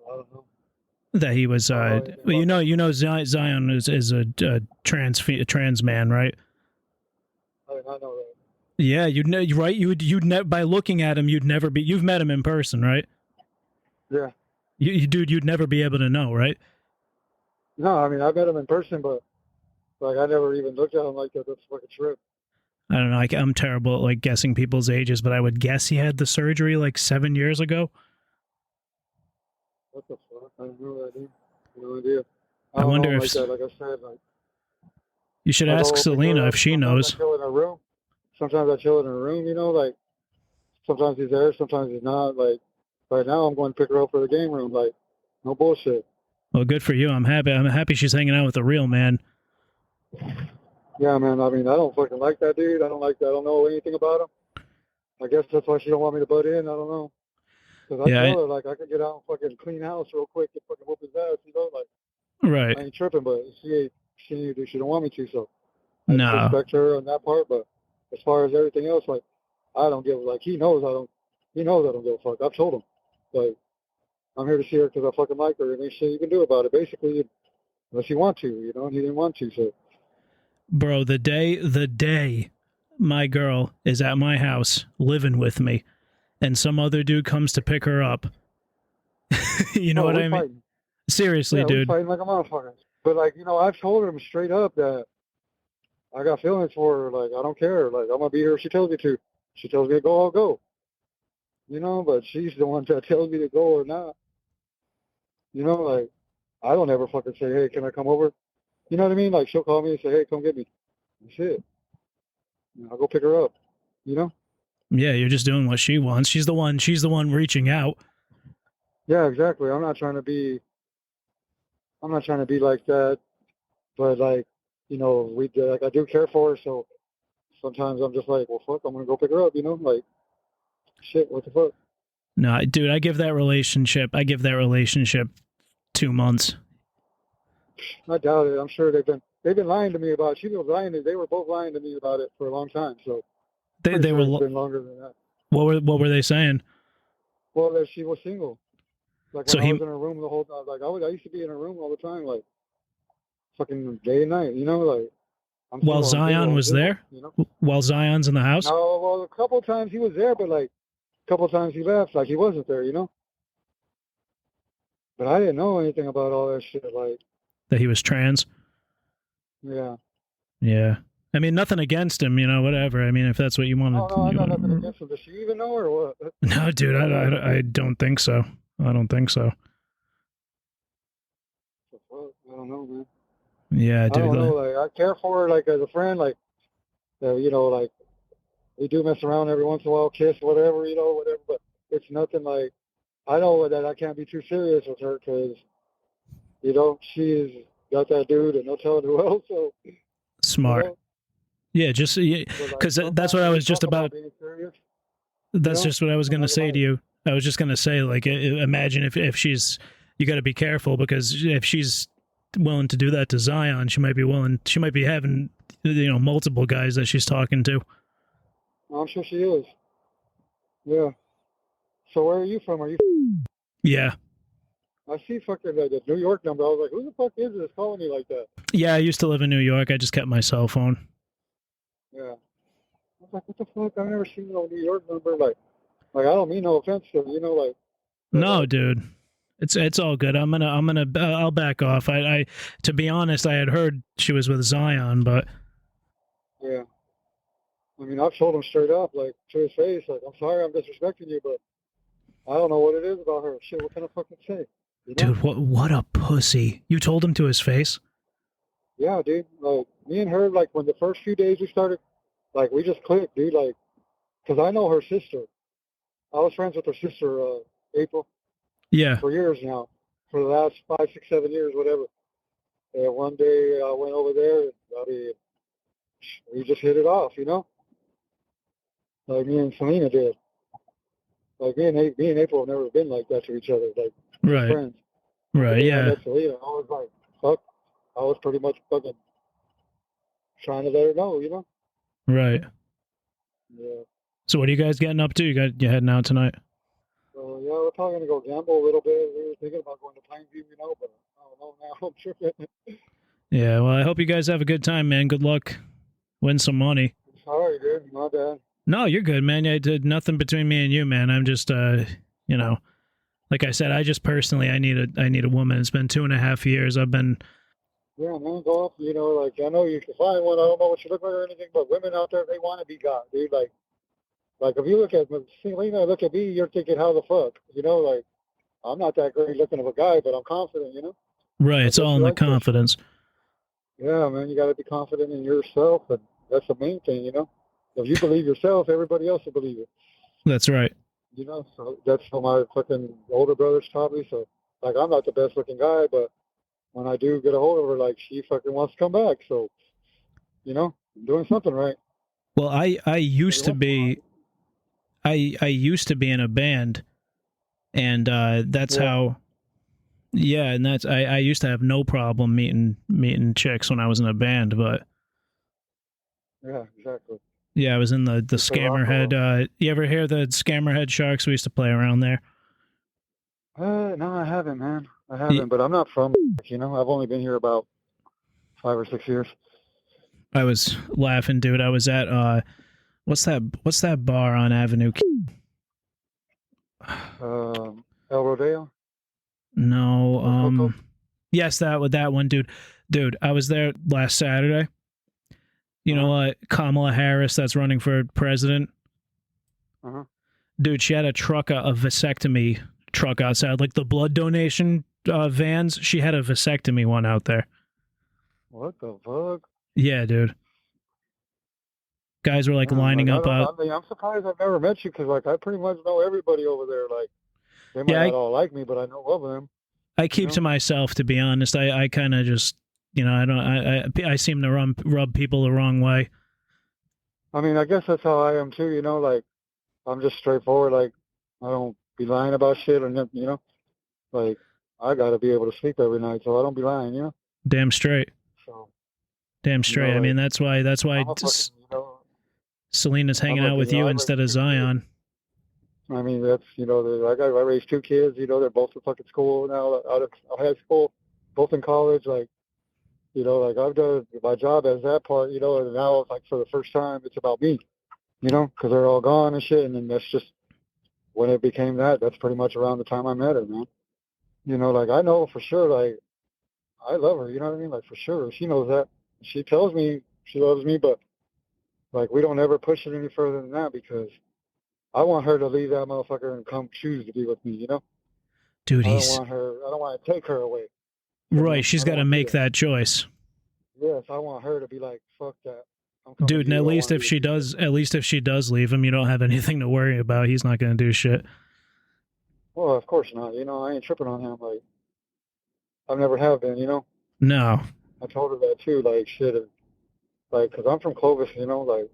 I don't know. That he was. Well, you know, Zion is a trans man, right? I know that. Yeah, you'd know, right? You'd never, by looking at him, you'd never be. You've met him in person, right? Yeah. Dude, you'd never be able to know, right? No, I mean, I met him in person, but like I never even looked at him like that. That's a fucking trip. I don't know. I'm terrible at like guessing people's ages, but I would guess he had the surgery like 7 years ago. What the fuck? I have no idea. No idea. I wonder if like that. Like I said, like you should ask Selena if she knows. Sometimes I chill in her room, you know, like sometimes he's there, sometimes he's not. Like right now I'm going to pick her up for the game room, like no bullshit. Well, good for you. I'm happy she's hanging out with a real man. Yeah, man. I mean, I don't fucking like that dude. I don't like that. I don't know anything about him. I guess that's why she don't want me to butt in. I don't know. Because I tell her, like, I could get out and fucking clean house real quick and fucking whoop his ass, you know? Like, right. I ain't tripping, but she don't want me to, so I No. respect her on that part, but as far as everything else, like, I don't give, like, he knows I don't give a fuck. I've told him, like, I'm here to see her because I fucking like her, and there's shit you can do about it, basically, unless you want to, you know, and he didn't want to, so. Bro, the day my girl is at my house living with me, and some other dude comes to pick her up, you know what I mean? Fighting. Seriously, dude. We're fighting like a motherfucker. But, like, you know, I've told him straight up that I got feelings for her. Like, I don't care. Like, I'm going to be here if she tells me to. She tells me to go, I'll go. You know, but she's the one that tells me to go or not. You know, like, I don't ever fucking say, hey, can I come over? You know what I mean? Like, she'll call me and say, hey, come get me. That's it. I'll go pick her up. You know? Yeah, you're just doing what she wants. She's the one reaching out. Yeah, exactly. I'm not trying to be like that, but like, you know, like I do care for her, so sometimes I'm just like, well, fuck, I'm gonna go pick her up, you know, like, shit, what the fuck? No, dude, I give that relationship 2 months. I doubt it. I'm sure they've been lying to me about it. She was lying. They were both lying to me about it for a long time. So they were it's been longer than that. What were they saying? Well, that she was single. Like So when I was in her room the whole time. Like I used to be in her room all the time, like fucking day and night. You know, like. While Zion was there? You know? While Zion's in the house? No, well, a couple times he was there, but like a couple times he left, like he wasn't there, you know. But I didn't know anything about all that shit, like. That he was trans? Yeah. Yeah. I mean, nothing against him, you know, whatever. I mean, if that's what you want to... No, I got nothing against him. Does she even know or what? No, dude, I don't think so. I don't think so. I don't know, man. Yeah, dude. I don't know, like, I care for her, like, as a friend, like, you know, like, we do mess around every once in a while, kiss, whatever, you know, whatever, but it's nothing like, I know that I can't be too serious with her because, you know, she's got that dude and no telling who else, so. Smart. You know? Yeah, just because that's what I was just about. Being serious. That's You know? just what I was going to say to you. I was just going to say, like, imagine if she's, you got to be careful, because if she's willing to do that to Xion, she might be having, multiple guys that she's talking to. I'm sure she is. Yeah. So where are you from? Are you? Yeah. I see fucking the New York number. I was like, who the fuck is this calling me like that? Yeah, I used to live in New York. I just kept my cell phone. Yeah. I was like, what the fuck? I've never seen no New York number. Like I don't mean no offense to like. No, dude. It's all good. I'll back off. I to be honest, I had heard she was with Xion, but Yeah. I mean, I've told him straight up, like, to his face, like, I'm sorry I'm disrespecting you, but I don't know what it is about her. Shit, what can I fucking say? You know? dude, what a pussy. You told him to his face? Yeah, dude. Like, me and her, like, when the first few days we started, like, we just clicked, dude. Like, because I know her sister. I was friends with her sister, April. Yeah. For years now. For the last 5, 6, 7 years, whatever. And one day I went over there, and, I mean, we just hit it off, you know? Like me and Selena did. Like me and April have never been like that to each other, like Right. friends. Right, The day yeah. I met Selena, I was like, fuck. I was pretty much fucking trying to let her know, you know? Right. Yeah. So what are you guys getting up to? You heading out tonight? So yeah, we're probably gonna go gamble a little bit. We were thinking about going to Plainview, you know, but I don't know now. I'm tripping. Yeah, well, I hope you guys have a good time, man. Good luck. Win some money. Sorry, dude. My bad. No, you're good, man. I did nothing between me and you, man. I'm just, like I said, I just personally, I need a woman. It's been 2.5 years. I've been. Yeah, man, go up. You know, like I know you can find one. I don't know what you look like or anything, but women out there, they want to be got, dude. Like if you look at Selena, look at me, you're thinking, how the fuck? You know, like I'm not that great looking of a guy, but I'm confident. You know. Right, it's all in the confidence. Yeah, man, you got to be confident in yourself, and that's the main thing. You know, if you believe yourself, everybody else will believe it. That's right. You know, so that's what my fucking older brothers taught me. So, like, I'm not the best looking guy, but when I do get a hold of her, like, she fucking wants to come back. So, you know, I'm doing something right. Well, I used to be, I used to be in a band, and that's how. Yeah, and that's I used to have no problem meeting chicks when I was in a band, but Yeah, exactly. yeah, I was in the Scammerhead. You ever hear the Scammerhead Sharks? We used to play around there. No, I haven't, man. I haven't, but I'm not from, you know, I've only been here about 5 or 6 years. I was laughing, dude. I was at what's that bar on Avenue? El Rodeo? No, yes, that one, dude. Dude, I was there last Saturday. You know what? Kamala Harris, that's running for president. Dude, she had a vasectomy truck outside, like the blood donation vans. She had a vasectomy one out there. What the fuck? Yeah, dude. Guys were like lining up out. I mean, I'm surprised I've never met you because, like, I pretty much know everybody over there. Like, they might not all like me, but I know of them. I keep to myself, to be honest. I kind of just, I seem to rub people the wrong way. I mean, I guess that's how I am too. You know, like, I'm just straightforward. Like, I don't be lying about shit or nothing. You know, like, I got to be able to sleep every night, so I don't be lying. You know. Damn straight. So. Damn straight. I mean, that's why Selena's hanging out with you instead of Xion. I mean, that's, I raised 2 kids, they're both in fucking school now, out of high school, both in college, like, like I've done my job as that part, and now, like, for the first time, it's about me, because they're all gone and shit, and then that's just, when it became that's pretty much around the time I met her, man. Like, I know for sure, like, I love her, you know what I mean? Like, for sure, she knows that. She tells me she loves me, but, like, we don't ever push it any further than that because I want her to leave that motherfucker and come choose to be with me, Dude, I don't want to take her away. Right, she's got to make that choice. Yes, I want her to be like, fuck that. Dude, and at least if she does leave him, you don't have anything to worry about. He's not going to do shit. Well, of course not. I ain't tripping on him. Like, I've never have been, No. I told her that too. Like, shit. Like, because I'm from Clovis, like,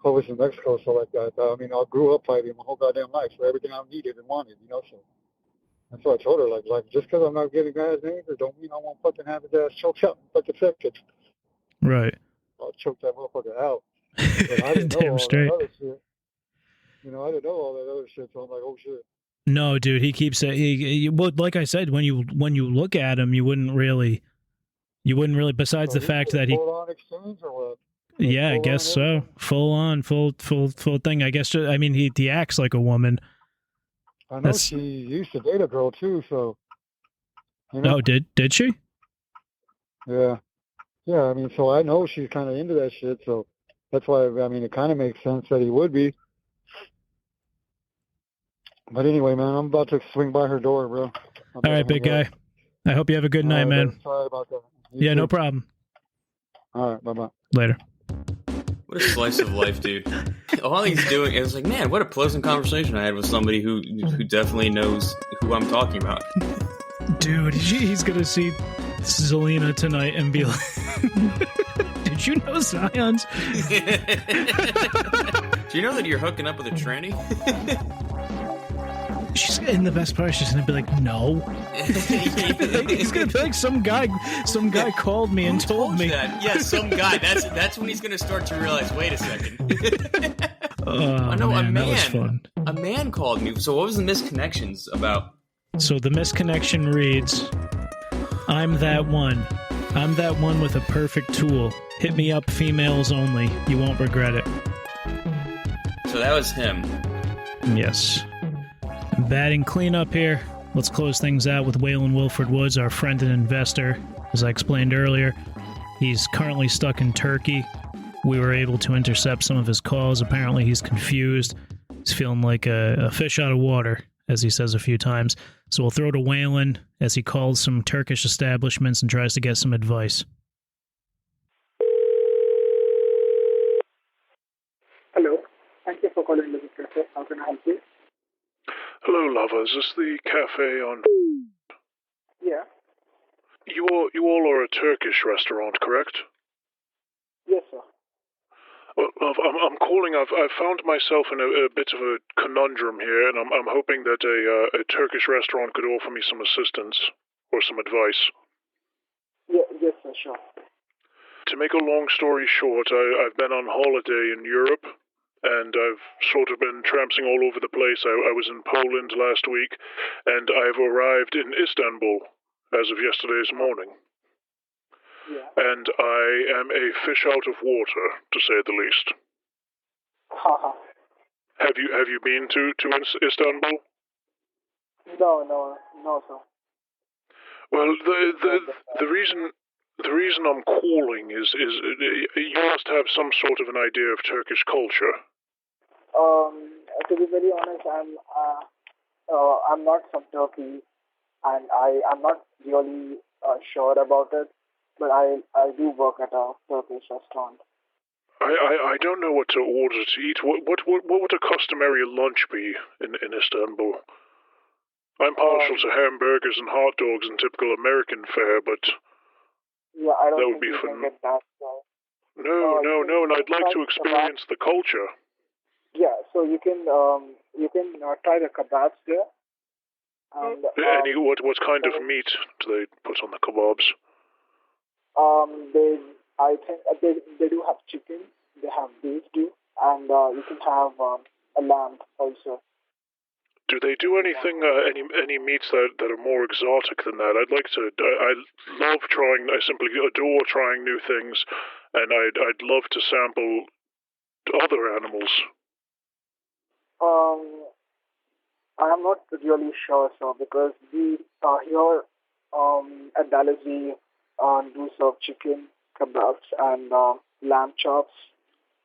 always in Mexico, so like that. I mean, I grew up fighting my whole goddamn life for everything I needed and wanted, you know. So that's what I told her. Like just because I'm not getting guys' names, don't mean I won't fucking have his ass choked out in fucking seconds. Right. I'll choke that motherfucker out. But I didn't know Damn all straight. that other shit. You know, I didn't know all that other shit, so I'm like, oh shit. No, dude, he keeps it. Well, like I said, when you look at him, you wouldn't really. Besides So the fact that he. Full on exchange or what? Yeah, I guess so. Full on, full thing. I guess. I mean, he acts like a woman. I know she used to date a girl too, so. You know? Oh, did she? Yeah. Yeah, I mean, so I know she's kind of into that shit, so that's why, I mean, it kind of makes sense that he would be. But anyway, man, I'm about to swing by her door, bro. All right, big guy. I hope you have a good night, man. Sorry about that. You Yeah, too. no problem. All right, bye-bye. Later. What a slice of life, dude. All he's doing, it was like, man, what a pleasant conversation I had with somebody who definitely knows who I'm talking about. Dude, he's gonna see Zelina tonight and be like, did you know Xion's? Do you know that you're hooking up with a tranny? She's in the best part. She's gonna be like, no. He's gonna be like, some guy called me and told me that. Yeah, some guy. That's when he's gonna start to realize. Wait a second. Oh, no, man, a that was fun. A man called me. So what was the misconnections about? So the misconnection reads, I'm that one. I'm that one with a perfect tool. Hit me up, females only. You won't regret it. So that was him. Yes. Batting cleanup here. Let's close things out with Waylon Wilford Woods, our friend and investor. As I explained earlier, he's currently stuck in Turkey. We were able to intercept some of his calls. Apparently he's confused. He's feeling like a fish out of water, as he says a few times. So we'll throw to Waylon as he calls some Turkish establishments and tries to get some advice. Hello. Thank you for calling the cafe. How can I help you? Hello, lover. Is this the cafe on... Yeah. You all are a Turkish restaurant, correct? Yes, sir. Well, love, I'm calling. I've found myself in a bit of a conundrum here, and I'm hoping that a Turkish restaurant could offer me some assistance or some advice. Yeah, yes, sir, sure. To make a long story short, I've been on holiday in Europe, and I've sort of been tramping all over the place. I was in Poland last week, and I've arrived in Istanbul as of yesterday's morning. Yeah. And I am a fish out of water, to say the least. Haha. Have you been to Istanbul? No, sir. Well, the reason I'm calling is you must have some sort of an idea of Turkish culture. To be very honest, I'm not from Turkey, and I'm not really sure about it. But I do work at a Turkish restaurant. I don't know what to order to eat. What would a customary lunch be in Istanbul? I'm partial to hamburgers and hot dogs and typical American fare, but yeah, I don't that think would be you fun. can get that. No, and I'd like to experience the culture. Yeah, so you can try the kebabs there. And what kind of meat do they put on the kebabs? I think they do have chicken, they have beef too, and you can have a lamb also. Do they do anything, any meats that are more exotic than that? I'd like to. I love trying. I simply adore trying new things, and I'd love to sample other animals. I'm not really sure, sir, because we here at Dallas we do serve chicken kebabs and lamb chops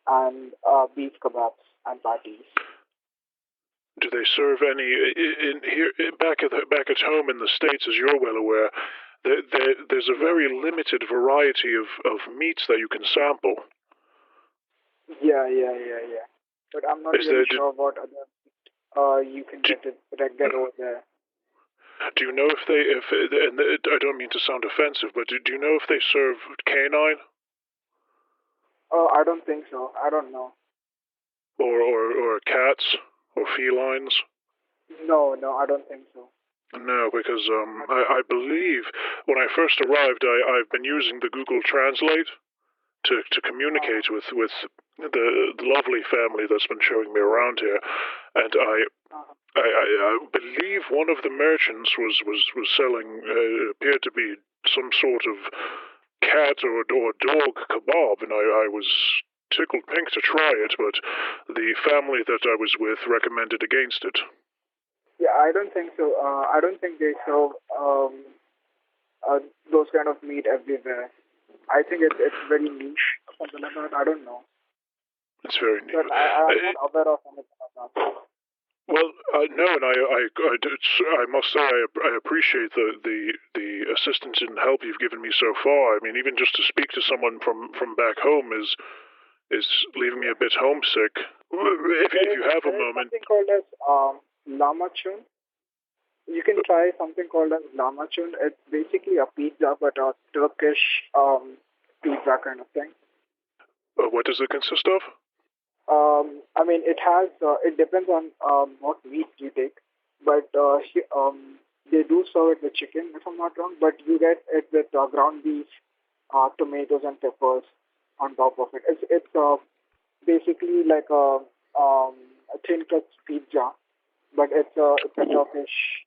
and beef kebabs and patties. Do they serve any in here back at home in the States, as you're well aware? There's a very limited variety of meats that you can sample. Yeah. But I'm not really sure what other you can get over there. Do you know if and I don't mean to sound offensive, but do you know if they serve canine? I don't think so. I don't know. or cats or felines? No, I don't think so. No, because I believe when I first arrived, I've been using the Google Translate to communicate with the lovely family that's been showing me around here, and I believe one of the merchants was selling appeared to be some sort of cat or dog kebab, and I was tickled pink to try it, but the family that I was with recommended against it. Yeah, I don't think so. I don't think they serve those kind of meat everywhere. I think it's very niche, something like that. I don't know. It's very niche. But I'm not aware of anything like that. Well, no, and I must say I appreciate the assistance and help you've given me so far. I mean, even just to speak to someone from back home is leaving me a bit homesick. If you have a moment. Something called as lamachun. You can try something called as lamachun. It's basically a pizza, but a Turkish pizza kind of thing. What does it consist of? I mean, it has. It depends on what meat you take, but they do serve it with chicken, if I'm not wrong. But you get it with ground beef, tomatoes, and peppers on top of it. It's basically like a thin cut pizza, but it's a Turkish.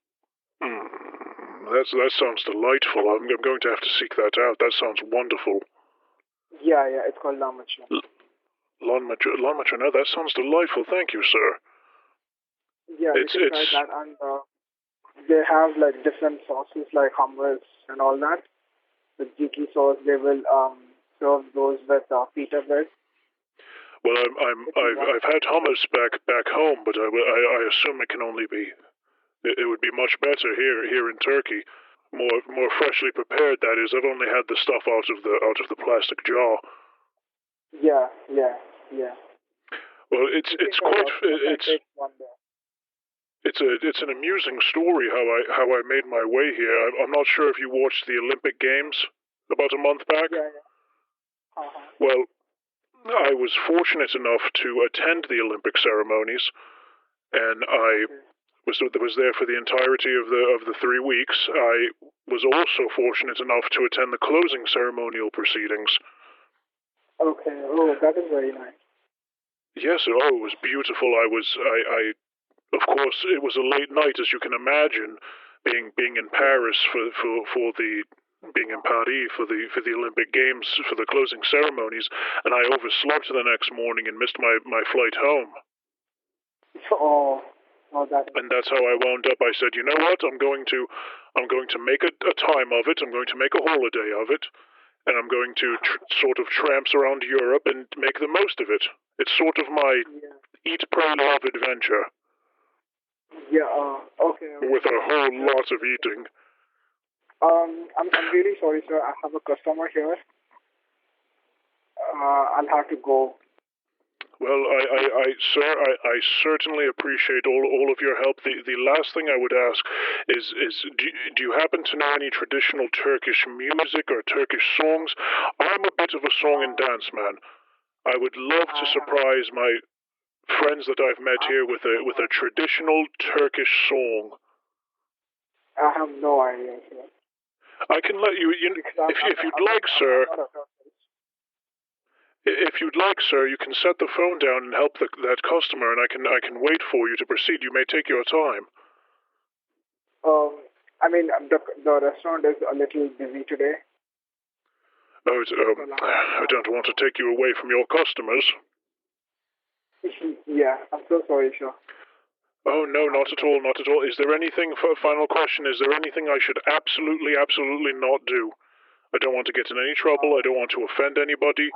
That sounds delightful. I'm going to have to seek that out. That sounds wonderful. Yeah, it's called lamachun. Lamachun. No, that sounds delightful. Thank you, sir. Yeah, you can try that, and they have like different sauces like hummus and all that. The tzatziki sauce, they will serve those with pita bread. Well, I've had hummus back home, but I assume it can only be. It would be much better here in Turkey, more freshly prepared. That is, I've only had the stuff out of the plastic jar. Yeah. Well, it's an amusing story how I made my way here. I'm not sure if you watched the Olympic Games about a month back. Yeah. Well, I was fortunate enough to attend the Olympic ceremonies, and I was there for the entirety of the 3 weeks. I was also fortunate enough to attend the closing ceremonial proceedings. Okay. Oh, that is very nice. Yes. Oh, it was beautiful. I of course, it was a late night, as you can imagine, being in Paris being in Paris for the Olympic Games for the closing ceremonies, and I overslept the next morning and missed my flight home. Oh, and that's how I wound up. I said, you know what? I'm going to make a time of it. I'm going to make a holiday of it, and I'm going to sort of tramps around Europe and make the most of it. It's sort of my eat, pray, love adventure. Yeah. Okay. With a whole lot of eating. I'm really sorry, sir. I have a customer here. I'll have to go. Well, sir, I certainly appreciate all of your help. The last thing I would ask is do you happen to know any traditional Turkish music or Turkish songs? I'm a bit of a song and dance man. I would love to surprise my friends that I've met here with a traditional Turkish song. I have no idea, sir. I can let you if you'd like, sir. If you'd like, sir, you can set the phone down and help that customer, and I can wait for you to proceed. You may take your time. I mean, the restaurant is a little busy today. Oh, I don't want to take you away from your customers. Yeah, I'm so sorry, sir. Oh, no, not at all, not at all. Is there anything, final question, is there anything I should absolutely not do? I don't want to get in any trouble. I don't want to offend anybody.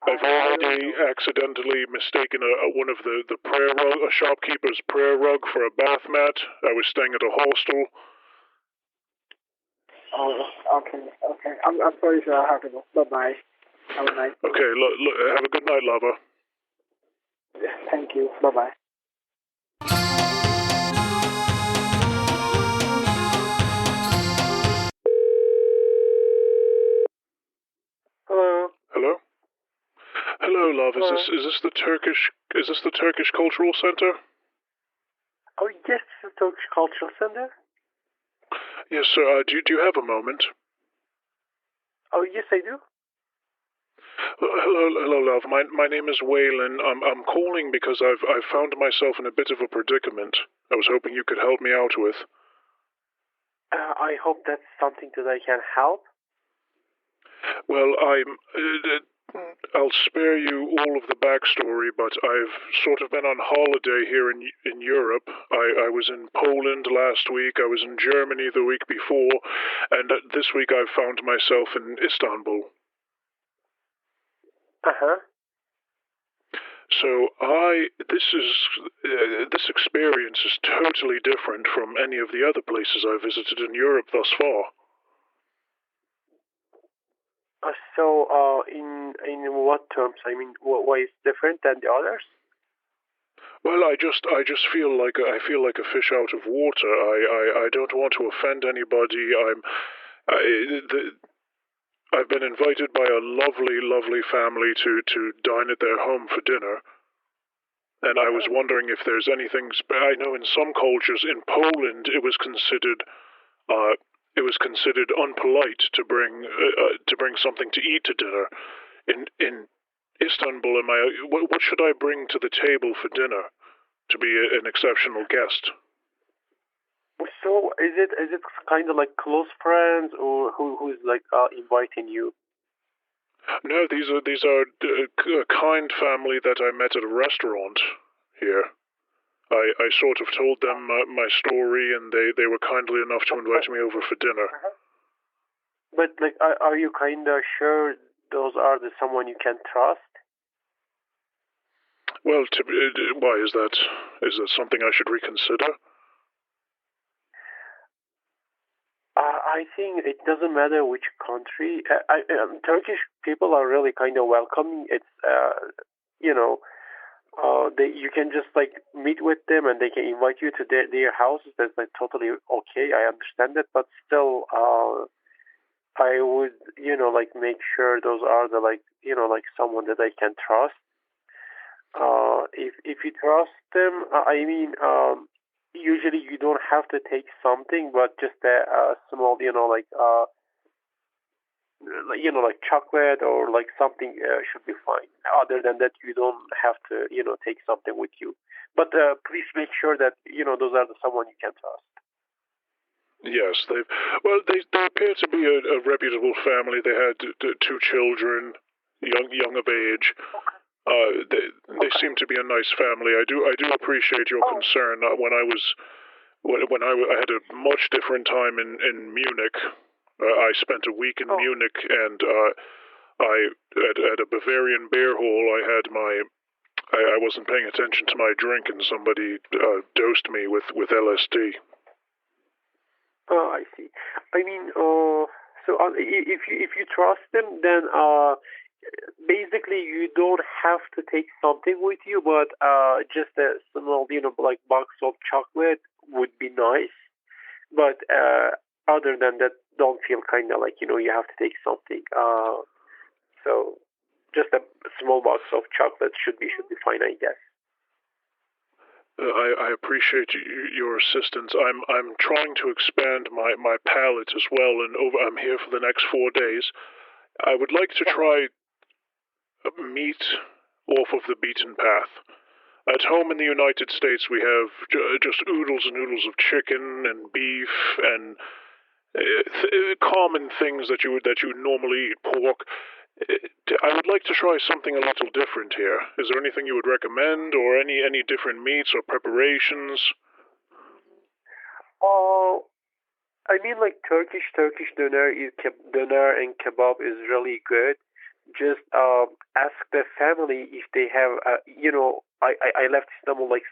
I've already accidentally mistaken one of the prayer rug, a shopkeeper's prayer rug for a bath mat. I was staying at a hostel. Oh, okay. I'm sorry, sir. I have to go. Bye-bye. Have a nice day. Okay, look, have a good night, lover. Thank you. Bye-bye. Hello? Hello, love, is this the Turkish Cultural Center? Oh yes, the Turkish Cultural Center. Yes, sir. Do you have a moment? Oh yes, I do. Hello, love. My name is Waylon. I'm calling because I've found myself in a bit of a predicament. I was hoping you could help me out with. I hope that's something that I can help. Well, I'll spare you all of the backstory, but I've sort of been on holiday here in Europe. I was in Poland last week, I was in Germany the week before, and this week I've found myself in Istanbul. Uh-huh. So this experience is totally different from any of the other places I've visited in Europe thus far. So, in what terms? I mean, why is different than the others? Well, I just feel like a fish out of water. I don't want to offend anybody. I've been invited by a lovely family to dine at their home for dinner, and I was wondering if there's anything. I know in some cultures in Poland it was considered unpolite to bring something to eat to dinner. In Istanbul, what should I bring to the table for dinner to be an exceptional guest? So is it kind of like close friends, or who's like inviting you? No, these are a kind family that I met at a restaurant here. I sort of told them my story, and they were kindly enough to invite me over for dinner. But like, are you kind of sure those are someone you can trust? Well, why is that? Is that something I should reconsider? I think it doesn't matter which country. Turkish people are really kind of welcoming. It's you can just like meet with them and they can invite you to their houses. That's like totally okay. I understand that, but still, I would like make sure those are like someone that I can trust. If you trust them, I mean, usually you don't have to take something, but just a small, like chocolate or like something should be fine. Other than that, you don't have to, take something with you. But please make sure that those are someone you can trust. Yes, they appear to be a reputable family. They had two children, young of age. They seem to be a nice family. I do appreciate your concern. When I had a much different time in Munich. I spent a week in Munich, and at a Bavarian beer hall, I wasn't paying attention to my drink, and somebody dosed me with LSD. Oh, I see. I mean, so if you trust them, then basically you don't have to take something with you, but just a small, like box of chocolate would be nice. But other than that, don't feel kind of like you have to take something. So just a small box of chocolate should be fine, I guess. I appreciate your assistance. I'm trying to expand my palate as well, and I'm here for the next 4 days. I would like to try meat off of the beaten path. At home in the United States, we have just oodles and oodles of chicken and beef and common things that you would normally eat. Pork. I would like to try something a little different here. Is there anything you would recommend, or any different meats or preparations? I mean, like Turkish doner and kebab is really good. Just ask the family if they have. I left Istanbul like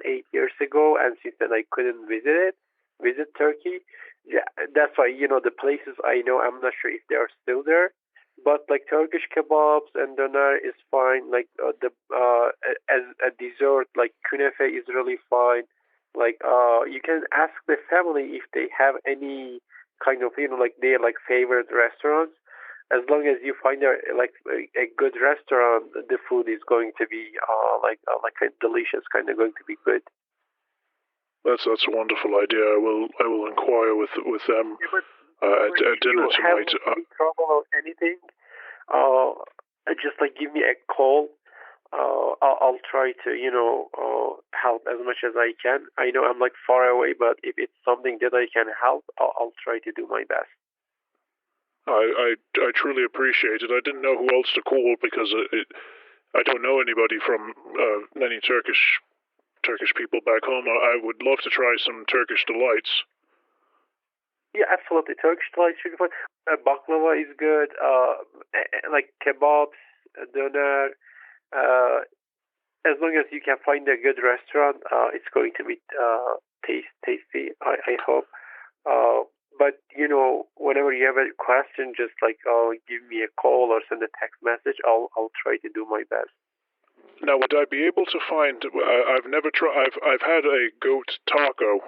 8 years ago, and since then I couldn't visit Turkey. Yeah, that's why the places I know, I'm not sure if they are still there. But like Turkish kebabs and doner is fine. Like as a dessert, like künefe is really fine. Like you can ask the family if they have any kind of like their like favorite restaurants. as long as you find a good restaurant, the food is going to be delicious, kind of going to be good. That's a wonderful idea. I will inquire with them at dinner tonight. If you have any trouble or anything, just give me a call. I'll try to help as much as I can. I know I'm far away, but if it's something that I can help, I'll try to do my best. I truly appreciate it. I didn't know who else to call because I don't know anybody from any Turkish people back home. I would love to try some Turkish delights. Yeah, absolutely. Turkish delights should be fun. Baklava is good. Kebabs, doner. As long as you can find a good restaurant, it's going to be tasty. I hope. But whenever you have a question, just give me a call or send a text message. I'll try to do my best. Now, would I be able to find? I've never tried. I've had a goat taco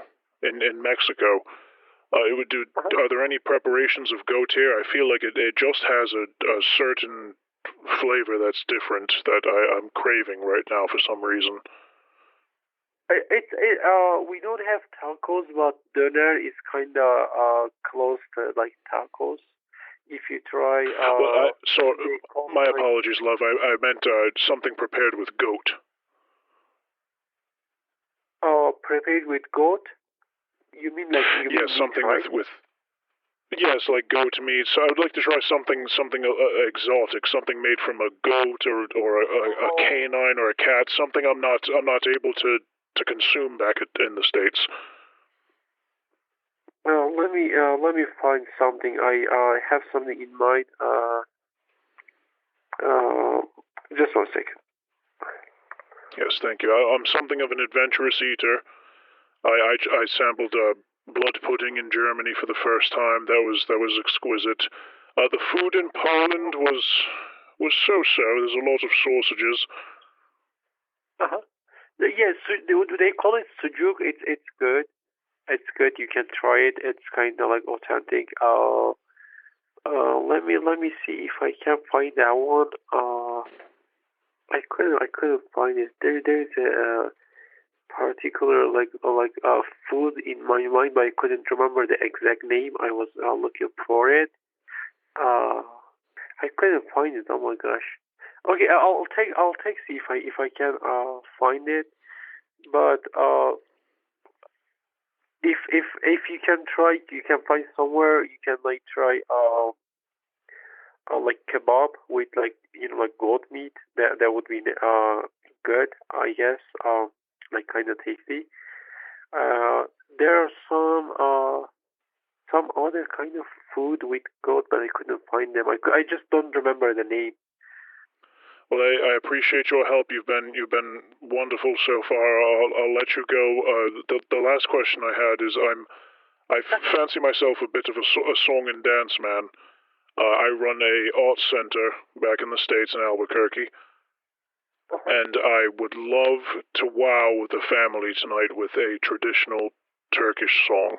in Mexico. Are there any preparations of goat here? I feel like it just has a certain flavor that's different that I'm craving right now for some reason. We don't have tacos, but doner is kind of close to tacos. If you try, my apologies, love. I meant something prepared with goat. Prepared with goat? You mean something with yes, like goat meat. So I would like to try something exotic, something made from a goat or a canine or a cat. Something I'm not able to consume back in the States. Let me find something. I have something in mind. Just 1 second. Yes, thank you. I'm something of an adventurous eater. I sampled blood pudding in Germany for the first time. That was exquisite. The food in Poland was so-so. There's a lot of sausages. Yes, do they call it sucuk? It's good. It's good. You can try it. It's kind of authentic. Let me see if I can find that one. I couldn't find it. There's a particular food in my mind, but I couldn't remember the exact name. I was looking for it. I couldn't find it. Oh my gosh. Okay, I'll see if I can find it. But if you can try, you can find somewhere you can try kebab with goat meat. That would be good, I guess. Kind of tasty. There are some other kind of food with goat, but I couldn't find them. I just don't remember the name. Well, I appreciate your help. You've been wonderful so far. I'll let you go. The last question I had is I fancy myself a bit of a song and dance man. I run a art center back in the States in Albuquerque. And I would love to wow the family tonight with a traditional Turkish song.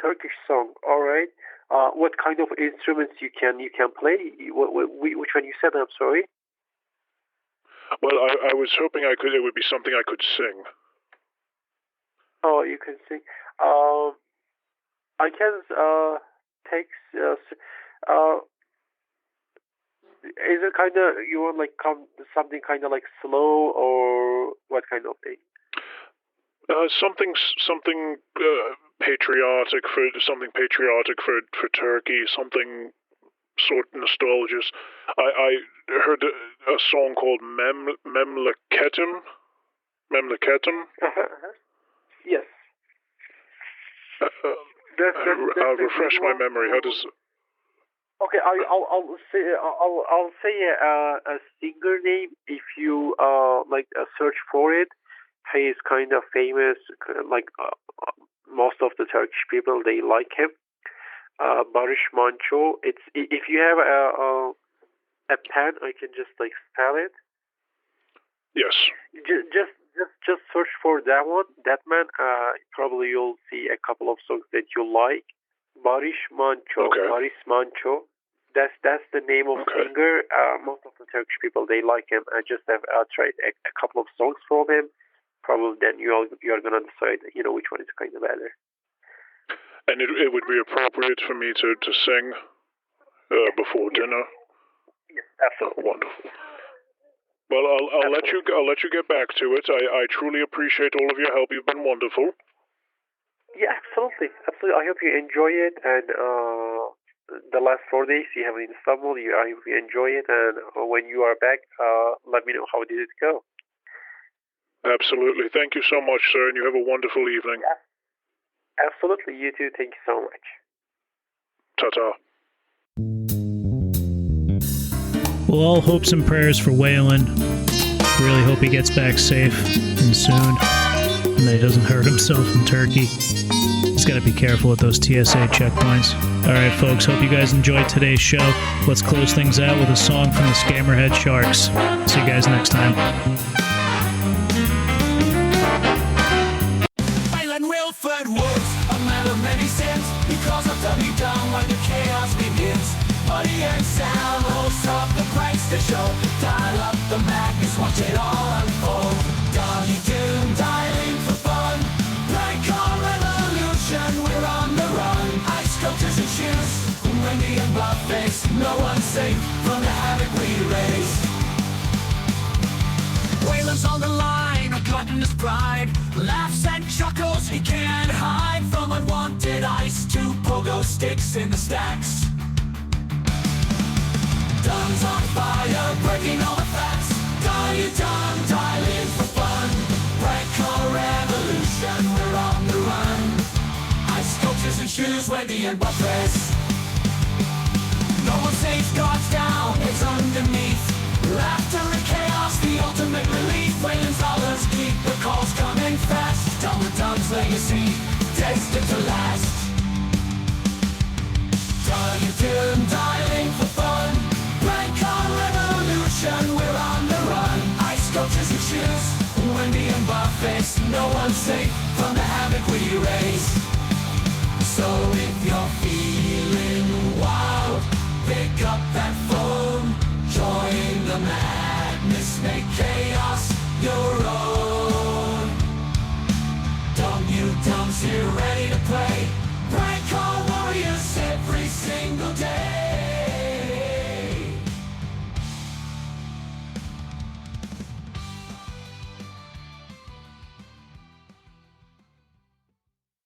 Turkish song. All right. What kind of instruments you can play? Which one you said? I'm sorry. Well, I was hoping it would be something I could sing. Oh, you can sing. I can take. Is it kind of you want something kind of slow or what kind of thing? Something patriotic for Turkey. Something sort of nostalgic. I heard a song called Memleketim. Yes. I'll refresh my memory. How does? Okay, I'll say a singer name if you search for it. He is kind of famous. Most of the Turkish people they like him. Barış Manço. It's if you have a pen, I can just spell it. Yes. Just search for that one. That man. Probably you'll see a couple of songs that you like. Barış Manço. Okay. Barış Manço. That's the name of singer. Most of the Turkish people, they like him. I just have tried a couple of songs from him. Probably then you're gonna decide, which one is kind of better. And it would be appropriate for me to sing before dinner. Yes, absolutely. Wonderful. Well, I'll let you get back to it. I truly appreciate all of your help. You've been wonderful. Yeah, absolutely. I hope you enjoy it, and the last 4 days you have in Istanbul, I hope you enjoy it, and when you are back, let me know how did it go. Absolutely. Thank you so much, sir, and you have a wonderful evening. Yeah. Absolutely. You too. Thank you so much. Ta-ta. Well, all hopes and prayers for Waylon. Really hope he gets back safe and soon, and that he doesn't hurt himself in Turkey. He's got to be careful with those TSA checkpoints. All right, folks, hope you guys enjoyed today's show. Let's close things out with a song from the Scammerhead Sharks. See you guys next time. Waylon Wilford Woods, a man of many sins, because of WDUM when the chaos begins. Body and sound, host of the Craigslist show. Dial up the magnets, watch it all unfold. WDUM, dialing for fun. Prank call revolution, we're on the run. Ice sculptures and shoes, Wendy and Buffets. No one's safe from the havoc we raise. Waylon's on the line, a gluttonous pride. Laughs and chuckles he can't hide. From unwanted ice to pogo sticks in the stacks. Dumb's on fire, breaking all the facts. WDUM, dial in for fun. Prank call revolution, we're on the run. Ice sculptures and shoes, Wendy and Buffets. No one safeguards down, it's underneath. Laughter and chaos, the ultimate relief. Waylon's dollars keep the calls coming fast. WDUM's legacy, destined to last. WDUM, dialing for fun. Prank call revolution, we're on the run. Ice sculptures and shoes, Wendy and Buffets. No one's safe from the havoc we raise. So if you're feeling